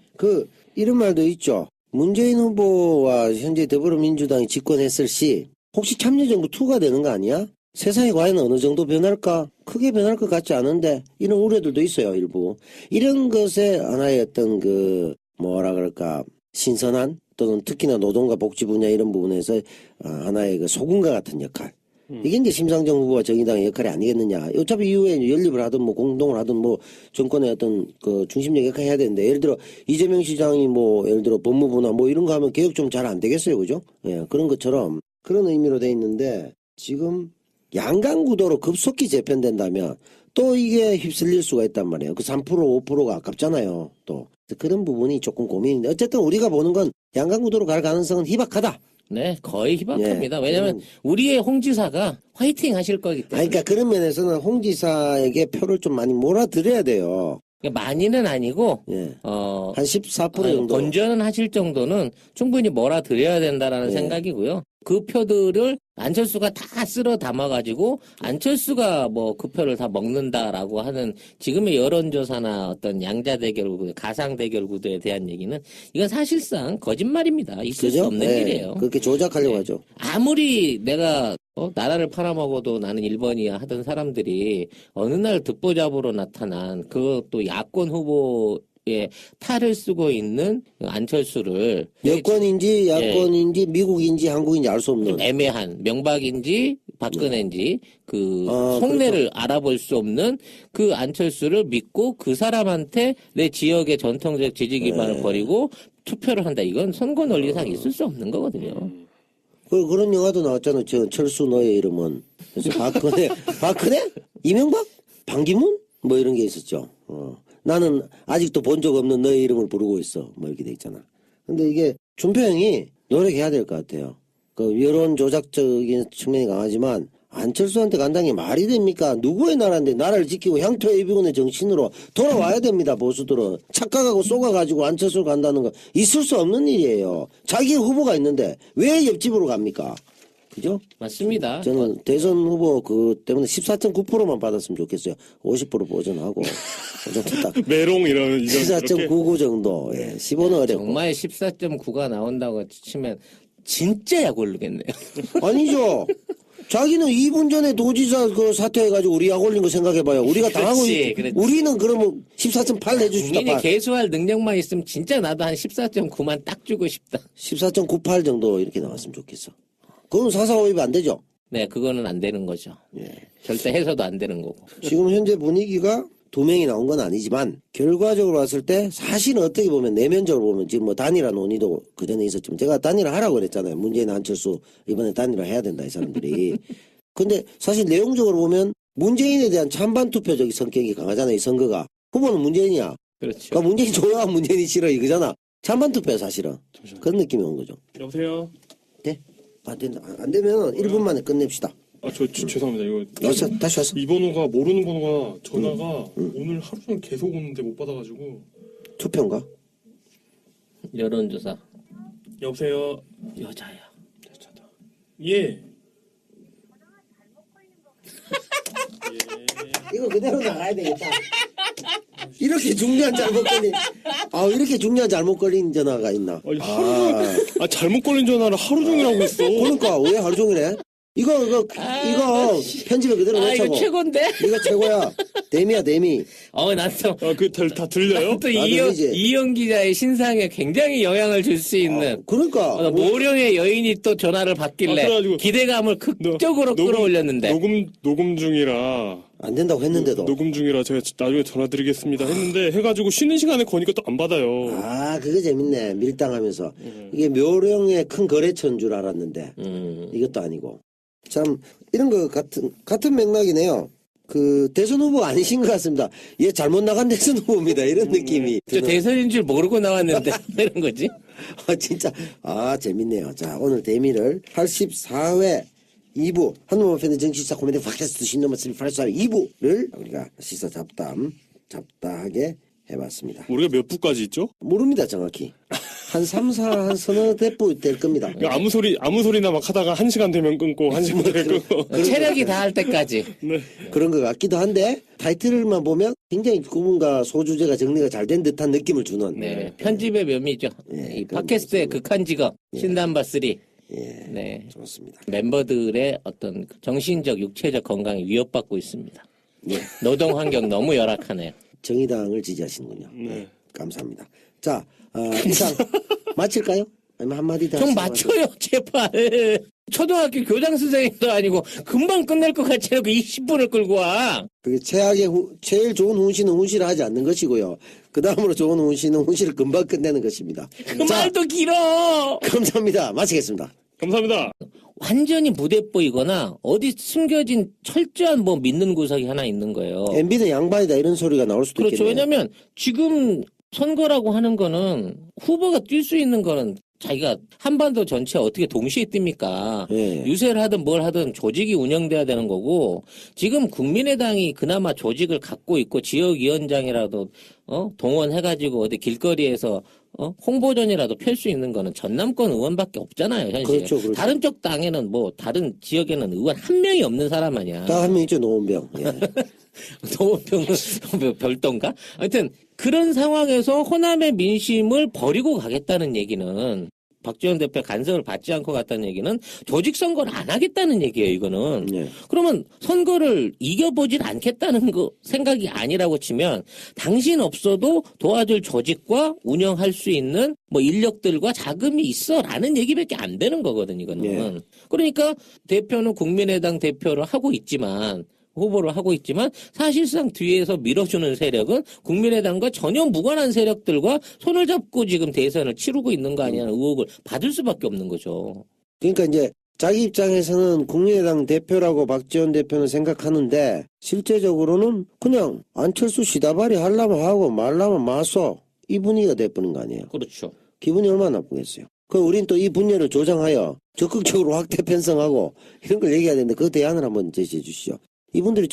이런 말도 있죠. 문재인 후보와 현재 더불어민주당이 집권했을 시 혹시 참여정부 2가 되는 거 아니야? 세상이 과연 어느 정도 변할까? 크게 변할 것 같지 않은데 이런 우려들도 있어요, 일부. 이런 것에 하나의 어떤 뭐라 그럴까 신선한 또는 특히나 노동과 복지 분야 이런 부분에서 하나의 그 소금과 같은 역할. 이게 이제 심상정 후보와 정의당의 역할이 아니겠느냐. 어차피 이후에 연립을 하든 뭐 공동을 하든 뭐 정권의 어떤 그 중심적 역할을 해야 되는데 예를 들어 이재명 시장이 뭐 예를 들어 법무부나 뭐 이런 거 하면 개혁 좀 잘 안 되겠어요. 그죠? 예, 그런 것처럼 그런 의미로 돼 있는데 지금 양강 구도로 급속히 재편된다면 또 이게 휩쓸릴 수가 있단 말이에요. 그 3% 5%가 아깝잖아요. 또 그런 부분이 조금 고민인데 어쨌든 우리가 보는 건 양강 구도로 갈 가능성은 희박하다. 네, 거의 희박합니다. 예. 왜냐하면 우리의 홍 지사가 화이팅 하실 거기 때문에. 그러니까 그런 면에서는 홍 지사에게 표를 좀 많이 몰아드려야 돼요. 그러니까 많이는 아니고 예. 한 14% 정도. 건전은 하실 정도는 충분히 몰아드려야 된다라는 예. 생각이고요. 그 표들을 안철수가 다 쓸어 담아가지고 안철수가 뭐 그 표를 다 먹는다라고 하는 지금의 여론조사나 어떤 양자 대결 구도, 가상 대결 구도에 대한 얘기는 이건 사실상 거짓말입니다. 있을 수 그죠? 없는 예. 일이에요. 그렇게 조작하려고 네. 하죠. 아무리 내가 나라를 팔아먹어도 나는 1번이야 하던 사람들이 어느 날 듣보잡으로 나타난 그것도 야권 후보의 탈을 쓰고 있는 안철수를 여권인지 야권인지 미국인지 한국인지 알 수 없는. 좀 애매한 명박인지 박근혜인지 그 아, 속내를 그렇죠. 알아볼 수 없는 그 안철수를 믿고 그 사람한테 내 지역의 전통적 지지 기반을 네. 버리고 투표를 한다. 이건 선거 논리상 있을 수 없는 거거든요. 그런 영화도 나왔잖아요. 저 철수 너의 이름은. 그래서 박근혜? 이명박? 반기문? 뭐 이런 게 있었죠. 나는 아직도 본 적 없는 너의 이름을 부르고 있어. 뭐 이렇게 돼 있잖아. 근데 이게 준표 형이 노력해야 될 것 같아요. 그 여론 조작적인 측면이 강하지만 안철수한테 간다는 게 말이 됩니까? 누구의 나라인데 나라를 지키고 향토의 이비군의 정신으로 돌아와야 됩니다. 보수들은. 착각하고 쏘가가지고 안철수를 간다는 거 있을 수 없는 일이에요. 자기 후보가 있는데 왜 옆집으로 갑니까? 그죠? 맞습니다. 저는 대선 후보 그 때문에 14.9%만 받았으면 좋겠어요. 50% 보전하고. 딱 메롱 이런 14.99 정도. 예. 15는 어렵고. 정말 14.9가 나온다고 치면 진짜 약 오르겠네요. 아니죠. 자기는 2분 전에 도지사 그 사퇴해가지고 우리 약 올린 거 생각해봐요. 우리가 당하고 그렇지. 우리는 그러면 14.8 내주십시다. 국민이 개수할 능력만 있으면 진짜 나도 한 14.9만 딱 주고 싶다. 14.98 정도 이렇게 나왔으면 좋겠어. 그건 사사오입이 안 되죠. 네, 그거는 안 되는 거죠. 예. 절대 해서도 안 되는 거고. 지금 현재 분위기가 2명이 나온 건 아니지만 결과적으로 봤을 때 사실은 어떻게 보면 내면적으로 보면 지금 뭐 단일화 논의도 그전에 있었지만 제가 단일화 하라고 그랬잖아요. 문재인 안철수 이번에 단일화 해야 된다 이 사람들이. 근데 사실 내용적으로 보면 문재인에 대한 찬반 투표적 성격이 강하잖아요. 이 선거가. 후보는 문재인이야. 그렇죠. 그러니까 문재인 좋아 문재인이 싫어 이거잖아. 찬반 투표야 사실은. 그런 느낌이 온 거죠. 여보세요? 네? 안 된다. 안 되면 1분 만에 끝냅시다. 죄송합니다. 이거 다시 왔어. 이 번호가 모르는 번호가 전화가 오늘 하루 종일 계속 오는데 못 받아가지고. 투표인가? 여론조사. 여보세요? 여자야. 예. 이거 그대로 나가야 되겠다. 이렇게 중요한 잘못 걸린, 이렇게 중요한 잘못 걸린 전화가 있나? 아니, 잘못 걸린 전화를 하루 종일 하고 있어. 그러니까, 왜 하루 종일 해? 이거 편집에 그대로 이거 넣자고. 최고인데? 이거 최고야. 데미야, 데미. 난 또, 다 들려요? 또 나도 이제. 이영 기자의 신상에 굉장히 영향을 줄 수 있는. 그러니까. 모령의 여인이 또 전화를 받길래 그래가지고 기대감을 극적으로 끌어올렸는데. 녹음 중이라. 안 된다고 했는데도. 녹음 중이라 제가 나중에 전화드리겠습니다 했는데 해가지고 쉬는 시간에 거니까 또 안 받아요. 그게 재밌네. 밀당하면서. 이게 묘령의 큰 거래처인 줄 알았는데. 이것도 아니고. 참, 이런 거 같은 맥락이네요. 그, 대선 후보 아니신 것 같습니다. 얘 잘못 나간 대선 후보입니다. 이런 느낌이. 저 대선인 줄 모르고 나왔는데. 이런 거지? 진짜. 재밌네요. 자, 오늘 대미를 84회 2부 한국어 팬의 정치시사 코미디 팟캐스트 신노마 384 2부를 우리가 시사 잡다하게 해봤습니다. 우리가 몇 부까지 있죠? 모릅니다 정확히. 한 3, 4, 한 서너 대부 될 겁니다. 그러니까 아무 소리나 막 하다가 1시간 되면 끊고 1시간 되면 끊고. 체력이 닿을 때까지. 네. 그런 것 같기도 한데 타이틀만 보면 굉장히 구문과 소주제가 정리가 잘 된 듯한 느낌을 주는. 네. 편집의 묘미죠. 이 팟캐스트의 극한 직업. 신담바 3. 네. 좋습니다. 멤버들의 어떤 정신적, 육체적 건강이 위협받고 있습니다. 노동 환경 너무 열악하네요. 정의당을 지지하시는군요. 네. 감사합니다. 자, 이상 마칠까요? 아니면 한마디 더 좀 하시죠? 맞춰요, 제발. 초등학교 교장 선생님도 아니고 금방 끝낼 것 같이 해놓고 20분을 끌고 와. 그게 제일 좋은 훈시는 훈시를 하지 않는 것이고요. 그 다음으로 좋은 훈시는 훈시를 금방 끝내는 것입니다. 그 말도 길어. 감사합니다. 마치겠습니다. 감사합니다. 완전히 무대뽀이거나 어디 숨겨진 철저한 뭐 믿는 구석이 하나 있는 거예요. MB는 양반이다 이런 소리가 나올 수도 그렇죠. 있겠네요. 왜냐면 지금 선거라고 하는 거는 후보가 뛸 수 있는 거는 자기가 한반도 전체 어떻게 동시에 뜹니까? 예. 유세를 하든 뭘 하든 조직이 운영돼야 되는 거고 지금 국민의당이 그나마 조직을 갖고 있고 지역위원장이라도 동원해가지고 어디 길거리에서 홍보전이라도 펼 수 있는 거는 전남권 의원밖에 없잖아요, 현실. 그렇죠, 그렇죠. 다른 쪽 당에는 뭐 다른 지역에는 의원 한 명이 없는 사람 아니야. 딱 한 명 있죠, 노원병. 예. 노원병은 별도인가? 하여튼 그런 상황에서 호남의 민심을 버리고 가겠다는 얘기는 박지원 대표 간섭을 받지 않고 갔다는 얘기는 조직 선거를 안 하겠다는 얘기예요, 이거는. 예. 그러면 선거를 이겨보질 않겠다는 거 생각이 아니라고 치면 당신 없어도 도와줄 조직과 운영할 수 있는 뭐 인력들과 자금이 있어라는 얘기밖에 안 되는 거거든, 이거는. 예. 그러니까 대표는 국민의당 대표를 하고 있지만 후보를 하고 있지만 사실상 뒤에서 밀어주는 세력은 국민의당과 전혀 무관한 세력들과 손을 잡고 지금 대선을 치르고 있는 거 아니냐는 의혹을 받을 수밖에 없는 거죠. 그러니까 이제 자기 입장에서는 국민의당 대표라고 박지원 대표는 생각하는데 실제적으로는 그냥 안철수 시다발이 하려면 하고 말라면 마소 이 분위기가 돼버린 거 아니에요. 그렇죠. 기분이 얼마나 나쁘겠어요. 그럼 우린 또 이 분열을 조장하여 적극적으로 확대 편성하고 이런 걸 얘기해야 되는데 그 대안을 한번 제시해 주시죠. 이분들이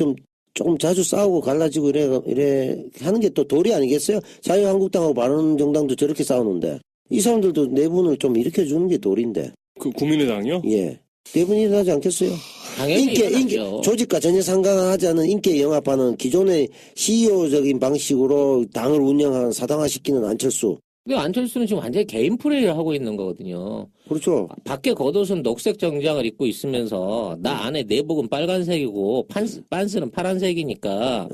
조금 자주 싸우고 갈라지고 이래 하는 게 또 도리 아니겠어요? 자유한국당하고 바른정당도 저렇게 싸우는데 이 사람들도 내분을 좀 일으켜주는 게 도리인데. 그 국민의당이요? 예. 내분이 일어나지 않겠어요? 당연히 인기, 일어나죠. 조직과 전혀 상관하지 않은 인기에 영합하는 기존의 CEO적인 방식으로 당을 운영하는 사당화시키는 안철수. 근데 안철수는 지금 완전히 개인 플레이를 하고 있는 거거든요. 그렇죠. 밖에 겉옷은 녹색 정장을 입고 있으면서 나 안에 내복은 빨간색이고 빤스는 파란색이니까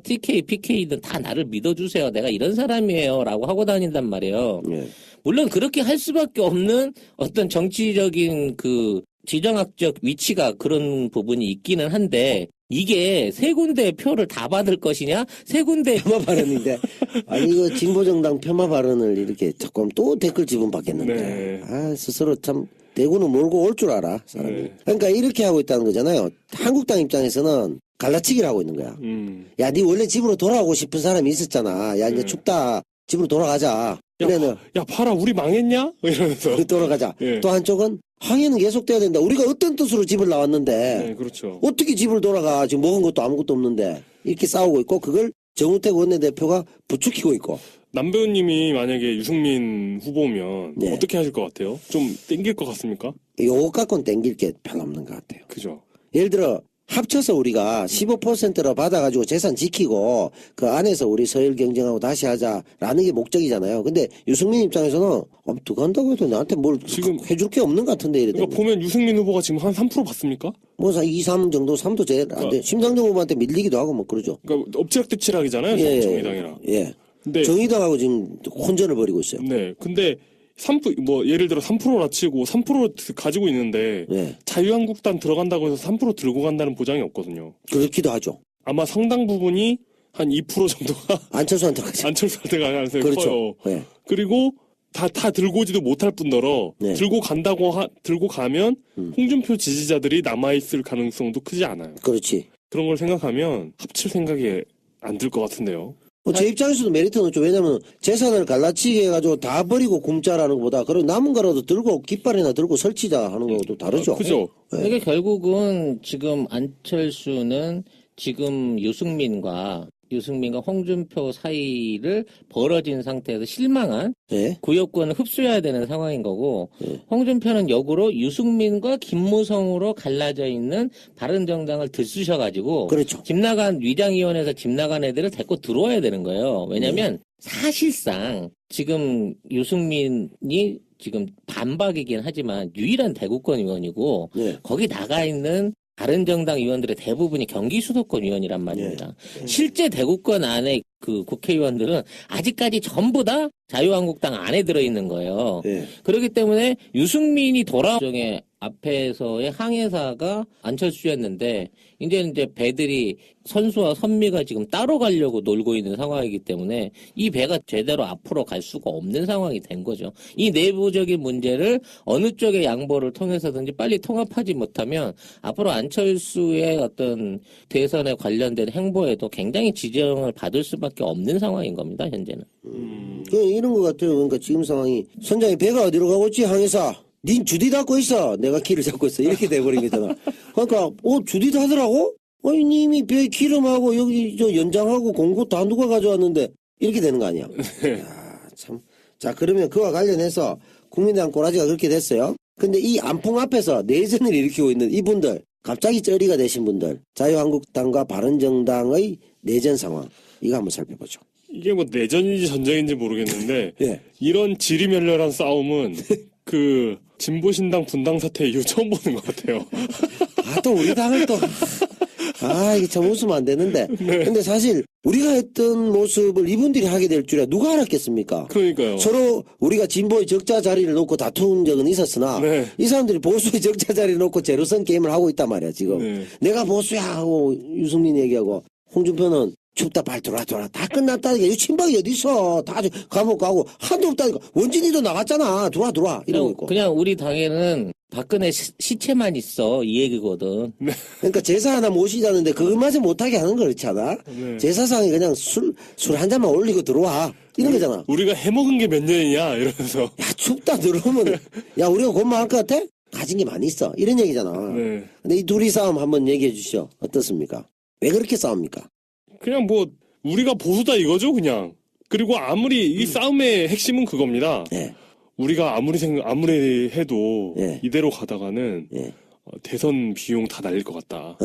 TK, PK든 다 나를 믿어주세요. 내가 이런 사람이에요. 라고 하고 다닌단 말이에요. 예. 물론 그렇게 할 수밖에 없는 어떤 정치적인 그 지정학적 위치가 그런 부분이 있기는 한데 이게 세 군데 표를 다 받을 것이냐? 세 군데 폄하 발언인데. 아니, 이거 진보정당 폄하 발언을 이렇게 조금 또 댓글 지분 받겠는데. 네. 아, 스스로 참 대구는 몰고 올 줄 알아, 사람이. 네. 그러니까 이렇게 하고 있다는 거잖아요. 한국당 입장에서는 갈라치기를 하고 있는 거야. 야, 니 원래 집으로 돌아오고 싶은 사람이 있었잖아. 야, 이제 네. 춥다. 집으로 돌아가자. 그래는 야, 봐라, 우리 망했냐? 이러면서. 돌아가자. 예. 또 한쪽은 항해는 계속돼야 된다. 우리가 어떤 뜻으로 집을 나왔는데 네, 그렇죠. 어떻게 집을 돌아가. 지금 먹은 것도 아무것도 없는데 이렇게 싸우고 있고 그걸 정우택 원내대표가 부추기고 있고. 남 배우님이 만약에 유승민 후보면 네. 어떻게 하실 것 같아요? 좀 땡길 것 같습니까? 요것 갖고는 땡길 게 별로 없는 것 같아요. 그죠. 예를 들어 합쳐서 우리가 15%로 받아가지고 재산 지키고 그 안에서 우리 서열 경쟁하고 다시 하자라는 게 목적이잖아요. 근데 유승민 입장에서는 더 간다고 해도 나한테 뭘 지금 해줄 게 없는 것 같은데 이래 그러니까 보면 유승민 후보가 지금 한 3% 받습니까? 뭐 2, 3 정도 3도 제일 안 돼. 심상정 후보한테 밀리기도 하고 뭐 그러죠. 그러니까 엎치락뒤치락이잖아요. 예, 정의당이랑. 예. 근데 정의당하고 지금 혼전을 벌이고 있어요. 네. 근데 3% 뭐 예를 들어 3%라 치고 3% 가지고 있는데 예. 자유한국당 들어간다고 해서 3% 들고 간다는 보장이 없거든요. 그렇기도 하죠. 아마 상당 부분이 한 2% 정도가 안철수한테 가죠. 안철수한테 갈 가능성이 그렇죠. 커요. 예. 그리고 다 들고 오지도 못할 뿐더러 네. 들고 들고 가면 홍준표 지지자들이 남아있을 가능성도 크지 않아요. 그렇지. 그런 걸 생각하면 합칠 생각이 안 들 것 같은데요. 제 입장에서도 메리트는 좀 왜냐면 재산을 갈라치기 해가지고 다 버리고 굶자라는 것보다 그런 남은 거라도 들고 깃발이나 들고 설치자 하는 것도 다르죠. 그죠? 그러니까 결국은 지금 안철수는 지금 유승민과 홍준표 사이를 벌어진 상태에서 실망한 예. 구역권을 흡수해야 되는 상황인 거고 예. 홍준표는 역으로 유승민과 김무성으로 갈라져 있는 바른정당을 들쑤셔가지고 그렇죠. 집 나간 위장위원회에서 집 나간 애들을 데리고 들어와야 되는 거예요. 왜냐하면 사실상 지금 유승민이 지금 반박이긴 하지만 유일한 대구권 의원이고 예. 거기 나가 있는 바른정당 의원들의 대부분이 경기 수도권 의원이란 말입니다. 실제 대구권 안에 그 국회의원들은 아직까지 전부 다 자유한국당 안에 들어있는 거예요. 예. 그렇기 때문에 유승민이 돌아오정의 앞에서의 항해사가 안철수였는데 이제 배들이 선수와 선미가 지금 따로 가려고 놀고 있는 상황이기 때문에 이 배가 제대로 앞으로 갈 수가 없는 상황이 된 거죠. 이 내부적인 문제를 어느 쪽의 양보를 통해서든지 빨리 통합하지 못하면 앞으로 안철수의 어떤 대선에 관련된 행보에도 굉장히 지적을 받을 수밖에 없는 상황인 겁니다. 현재는. 이런 것 같아요. 그러니까 지금 상황이 선장이 배가 어디로 가고 있지 항해사. 닌 주디 닫고 있어. 내가 키를 잡고 있어. 이렇게 돼버린 거잖아. 그러니까 주디 닫으라고? 아니 님이 배 기름하고 여기 저 연장하고 공고 다 누가 가져왔는데 이렇게 되는 거 아니야? 야, 참. 자 그러면 그와 관련해서 국민당 꼬라지가 그렇게 됐어요. 근데 이 안풍 앞에서 내전을 일으키고 있는 이분들 갑자기 쩌리가 되신 분들 자유한국당과 바른정당의 내전 상황 이거 한번 살펴보죠. 이게 뭐 내전인지 전쟁인지 모르겠는데 예. 이런 지리멸렬한 싸움은 그 진보신당 분당 사태 이후 처음 보는 것 같아요. 또 우리 당을 또. 이게 참 웃으면 안 되는데. 네. 근데 사실 우리가 했던 모습을 이분들이 하게 될 줄이야 누가 알았겠습니까? 그러니까요. 서로 우리가 진보의 적자 자리를 놓고 다툰 적은 있었으나 네. 이 사람들이 보수의 적자 자리를 놓고 제로선 게임을 하고 있단 말이야 지금. 네. 내가 보수야 하고 유승민 얘기하고 홍준표는 춥다 빨리 돌아 다 끝났다니까 이 친박이 어딨어 다 감옥 가고 한도 없다니까 원진이도 나갔잖아 들어와 이러고 있고. 그냥 우리 당에는 박근혜 시체만 있어 이 얘기거든. 그러니까 제사 하나 모시자는데 그것마저 못하게 하는 거 그렇잖아. 네. 제사상에 그냥 술 한 잔만 올리고 들어와 이런 거잖아. 우리가 해먹은 게 몇 년이냐 이러면서. 야 춥다 들어오면 야 우리가 곤망할 것 같아? 가진 게 많이 있어 이런 얘기잖아. 네. 근데 이 둘이 싸움 한번 얘기해 주시죠. 어떻습니까? 왜 그렇게 싸웁니까? 그냥 뭐 우리가 보수다 이거죠 그냥. 그리고 아무리 이 싸움의 핵심은 그겁니다. 예. 우리가 아무리 해도 예. 이대로 가다가는 예. 대선 비용 다 날릴 것 같다.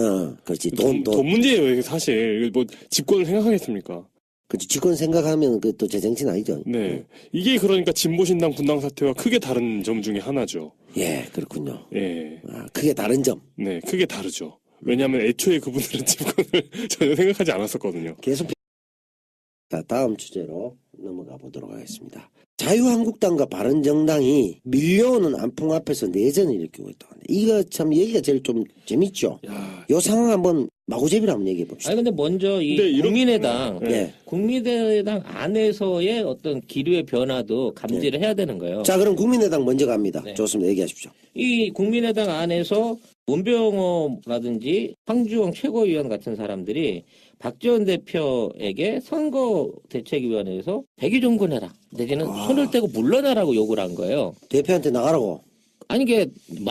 그렇지. 돈 돈. 문제예요 이게 사실. 뭐 집권을 생각하겠습니까? 그렇지. 직권 생각하면 그 또 제정신 아니죠. 네. 이게 그러니까 진보신당 분당 사태와 크게 다른 점 중에 하나죠. 예, 그렇군요. 예. 크게 다른 점. 네, 크게 다르죠. 왜냐하면 애초에 그분들은 집권을 전혀 생각하지 않았었거든요. 계속. 자, 다음 주제로 넘어가 보도록 하겠습니다. 자유한국당과 바른정당이 밀려오는 안풍 앞에서 내전을 일으키고 있다. 이거 참 얘기가 제일 좀 재밌죠. 야, 요 상황 한번 마구잡이로 한번 얘기해 봅시다. 아니 근데 먼저 이 근데 이런- 국민의당 네. 국민의당 안에서의 어떤 기류의 변화도 감지를 해야 되는 거예요. 자, 그럼 국민의당 먼저 갑니다. 네. 좋습니다. 얘기하십시오. 이 국민의당 안에서 문병호라든지 황주영 최고위원 같은 사람들이 박지원 대표에게 선거대책위원회에서 백의종군해라 내지는 손을 떼고 물러나라고 요구를 한 거예요. 대표한테 나가라고. 아니 이게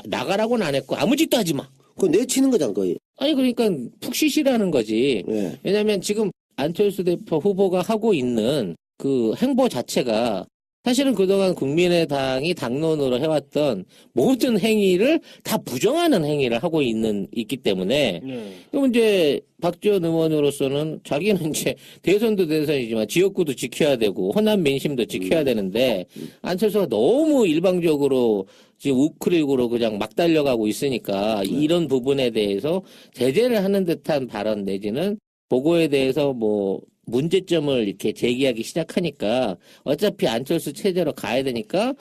나가라고는 안 했고 아무 짓도 하지 마. 그거 내치는 거잖아, 거의. 아니 그러니까 푹 쉬시라는 거지. 예. 왜냐하면 지금 안철수 대표 후보가 하고 있는 그 행보 자체가 사실은 그동안 국민의당이 당론으로 해왔던 모든 행위를 다 부정하는 행위를 하고 있기 때문에 네. 그럼 이제 박지원 의원으로서는 자기는 이제 대선도 대선이지만 지역구도 지켜야 되고 호남 민심도 지켜야 되는데 안철수가 너무 일방적으로 지금 우크릭으로 그냥 막 달려가고 있으니까 이런 부분에 대해서 제재를 하는 듯한 발언 내지는 보고에 대해서 뭐 문제점을 이렇게 제기하기 시작하니까 어차피 안철수 체제로 가야 되니까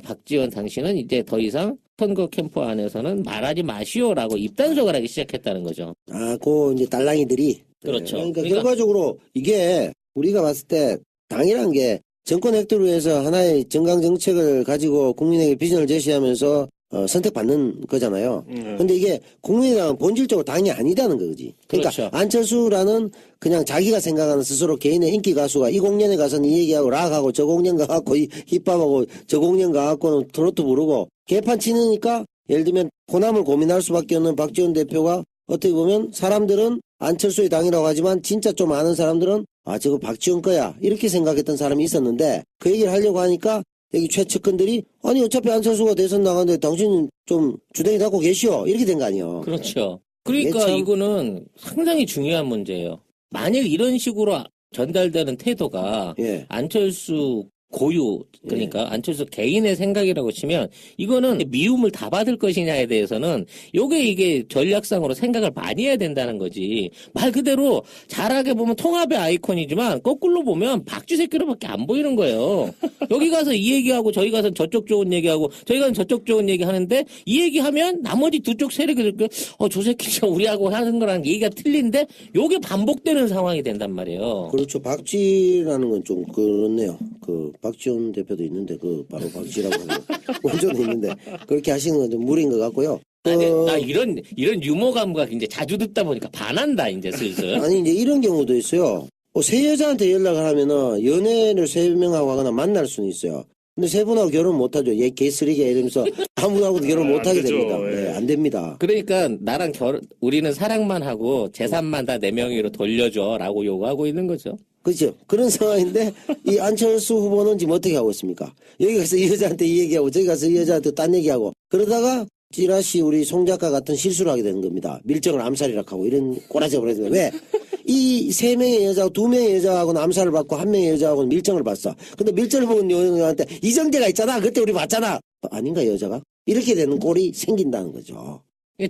박지원 당신은 이제 더 이상 선거 캠프 안에서는 말하지 마시오라고 입단속을 하기 시작했다는 거죠. 이제 딸랑이들이. 그렇죠. 그러니까 그러니까- 결과적으로 이게 우리가 봤을 때 당이란 게 정권 획득을 위해서 하나의 정강 정책을 가지고 국민에게 비전을 제시하면서 선택받는 거잖아요. 근데 이게 국민의당은 본질적으로 당이 아니다는 거지. 그러니까 그렇죠. 안철수라는 그냥 자기가 생각하는 스스로 개인의 인기 가수가 이 공연에 가서는 이 얘기하고 락하고 저 공연 가갖고 힙합하고 저 공연 가갖고는 트로트 부르고 개판 치니까 예를 들면 호남을 고민할 수밖에 없는 박지원 대표가 어떻게 보면 사람들은 안철수의 당이라고 하지만 진짜 좀 아는 사람들은 저거 박지원 거야 이렇게 생각했던 사람이 있었는데 그 얘기를 하려고 하니까 여기 최측근들이 아니 어차피 안철수가 대선 나가는데 당신은 좀 주댕이 닫고 계시오 이렇게 된 거 아니에요. 그렇죠. 그러니까 이게 참- 이거는 상당히 중요한 문제예요. 만일 이런 식으로 전달되는 태도가 예. 안철수 고유 그러니까 안철수 개인의 생각이라고 치면 이거는 미움을 다 받을 것이냐에 대해서는 이게 전략상으로 생각을 많이 해야 된다는 거지. 말 그대로 잘하게 보면 통합의 아이콘이지만 거꾸로 보면 박쥐새끼로밖에 안 보이는 거예요. 여기 가서 이 얘기하고 저기 가서 저쪽 좋은 얘기하고 저기 가서 저쪽 좋은 얘기 하는데 이 얘기하면 나머지 두 쪽 세력이 저 새끼 저 우리하고 하는 거랑 얘기가 틀린데 요게 반복되는 상황이 된단 말이에요. 그렇죠. 박쥐라는 건 좀 그렇네요. 그 박지원 대표도 있는데 그 바로 박쥐라고 하는 원조도 있는데 그렇게 하시는 건 좀 무리인 것 같고요. 아니, 나 이런 유머 감각 이제 자주 듣다 보니까 반한다 이제 슬슬. 아니 이제 이런 경우도 있어요. 새 여자한테 연락을 하면은 연애를 세 명하고 하거나 만날 수는 있어요. 근데 세 분하고 결혼 못하죠. 얘 개쓰레기야 이러면서 아무하고도 결혼 못하게 되죠. 됩니다. 예. 네, 안 됩니다. 그러니까 나랑 우리는 사랑만 하고 재산만 다 내 명의로 돌려줘라고 요구하고 있는 거죠. 그렇죠. 그런 상황인데 이 안철수 후보는 지금 어떻게 하고 있습니까? 여기 가서 이 여자한테 이 얘기하고 저기 가서 이 여자한테 딴 얘기하고 그러다가 찌라시 우리 송 작가 같은 실수를 하게 되는 겁니다. 밀정을 암살이라고 하고 이런 꼬라지가 벌어지는 거예요. 왜? 이 세 명의 여자하고 두 명의 여자하고는 암살을 받고 한 명의 여자하고는 밀정을 받았어. 근데 밀정을 본 여자한테 이정재가 있잖아. 그때 우리 봤잖아. 아닌가 여자가? 이렇게 되는 꼴이 생긴다는 거죠.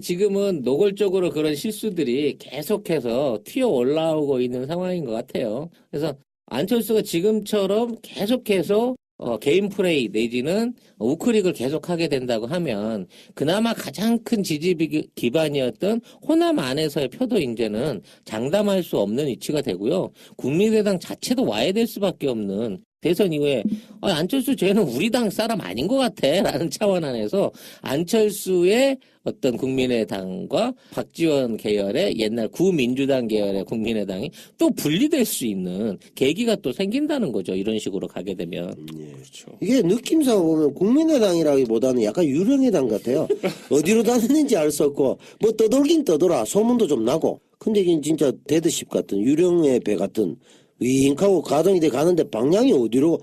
지금은 노골적으로 그런 실수들이 계속해서 튀어 올라오고 있는 상황인 것 같아요. 그래서 안철수가 지금처럼 계속해서 개인 플레이 내지는 우클릭을 계속하게 된다고 하면 그나마 가장 큰 지지 기반이었던 호남 안에서의 표도 이제는 장담할 수 없는 위치가 되고요. 국민의당 자체도 와야 될 수밖에 없는 대선 이후에 안철수 쟤는 우리 당 사람 아닌 것 같아 라는 차원 안에서 안철수의 어떤 국민의당과 박지원 계열의 옛날 구민주당 계열의 국민의당이 또 분리될 수 있는 계기가 또 생긴다는 거죠. 이런 식으로 가게 되면. 그렇죠. 이게 느낌상 보면 국민의당이라기보다는 약간 유령의당 같아요. 어디로 다니는지 알 수 없고 뭐 떠돌긴 떠돌아 소문도 좀 나고 근데 이게 진짜 데드십 같은 유령의 배 같은 윙하고 가동이 돼 가는데 방향이 어디로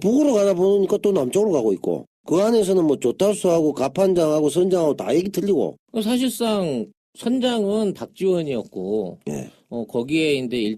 북으로 가다 보니까 또 남쪽으로 가고 있고 그 안에서는 뭐 조타수하고 가판장하고 선장하고 다 얘기 틀리고 사실상 선장은 박지원이었고 예. 거기에 이제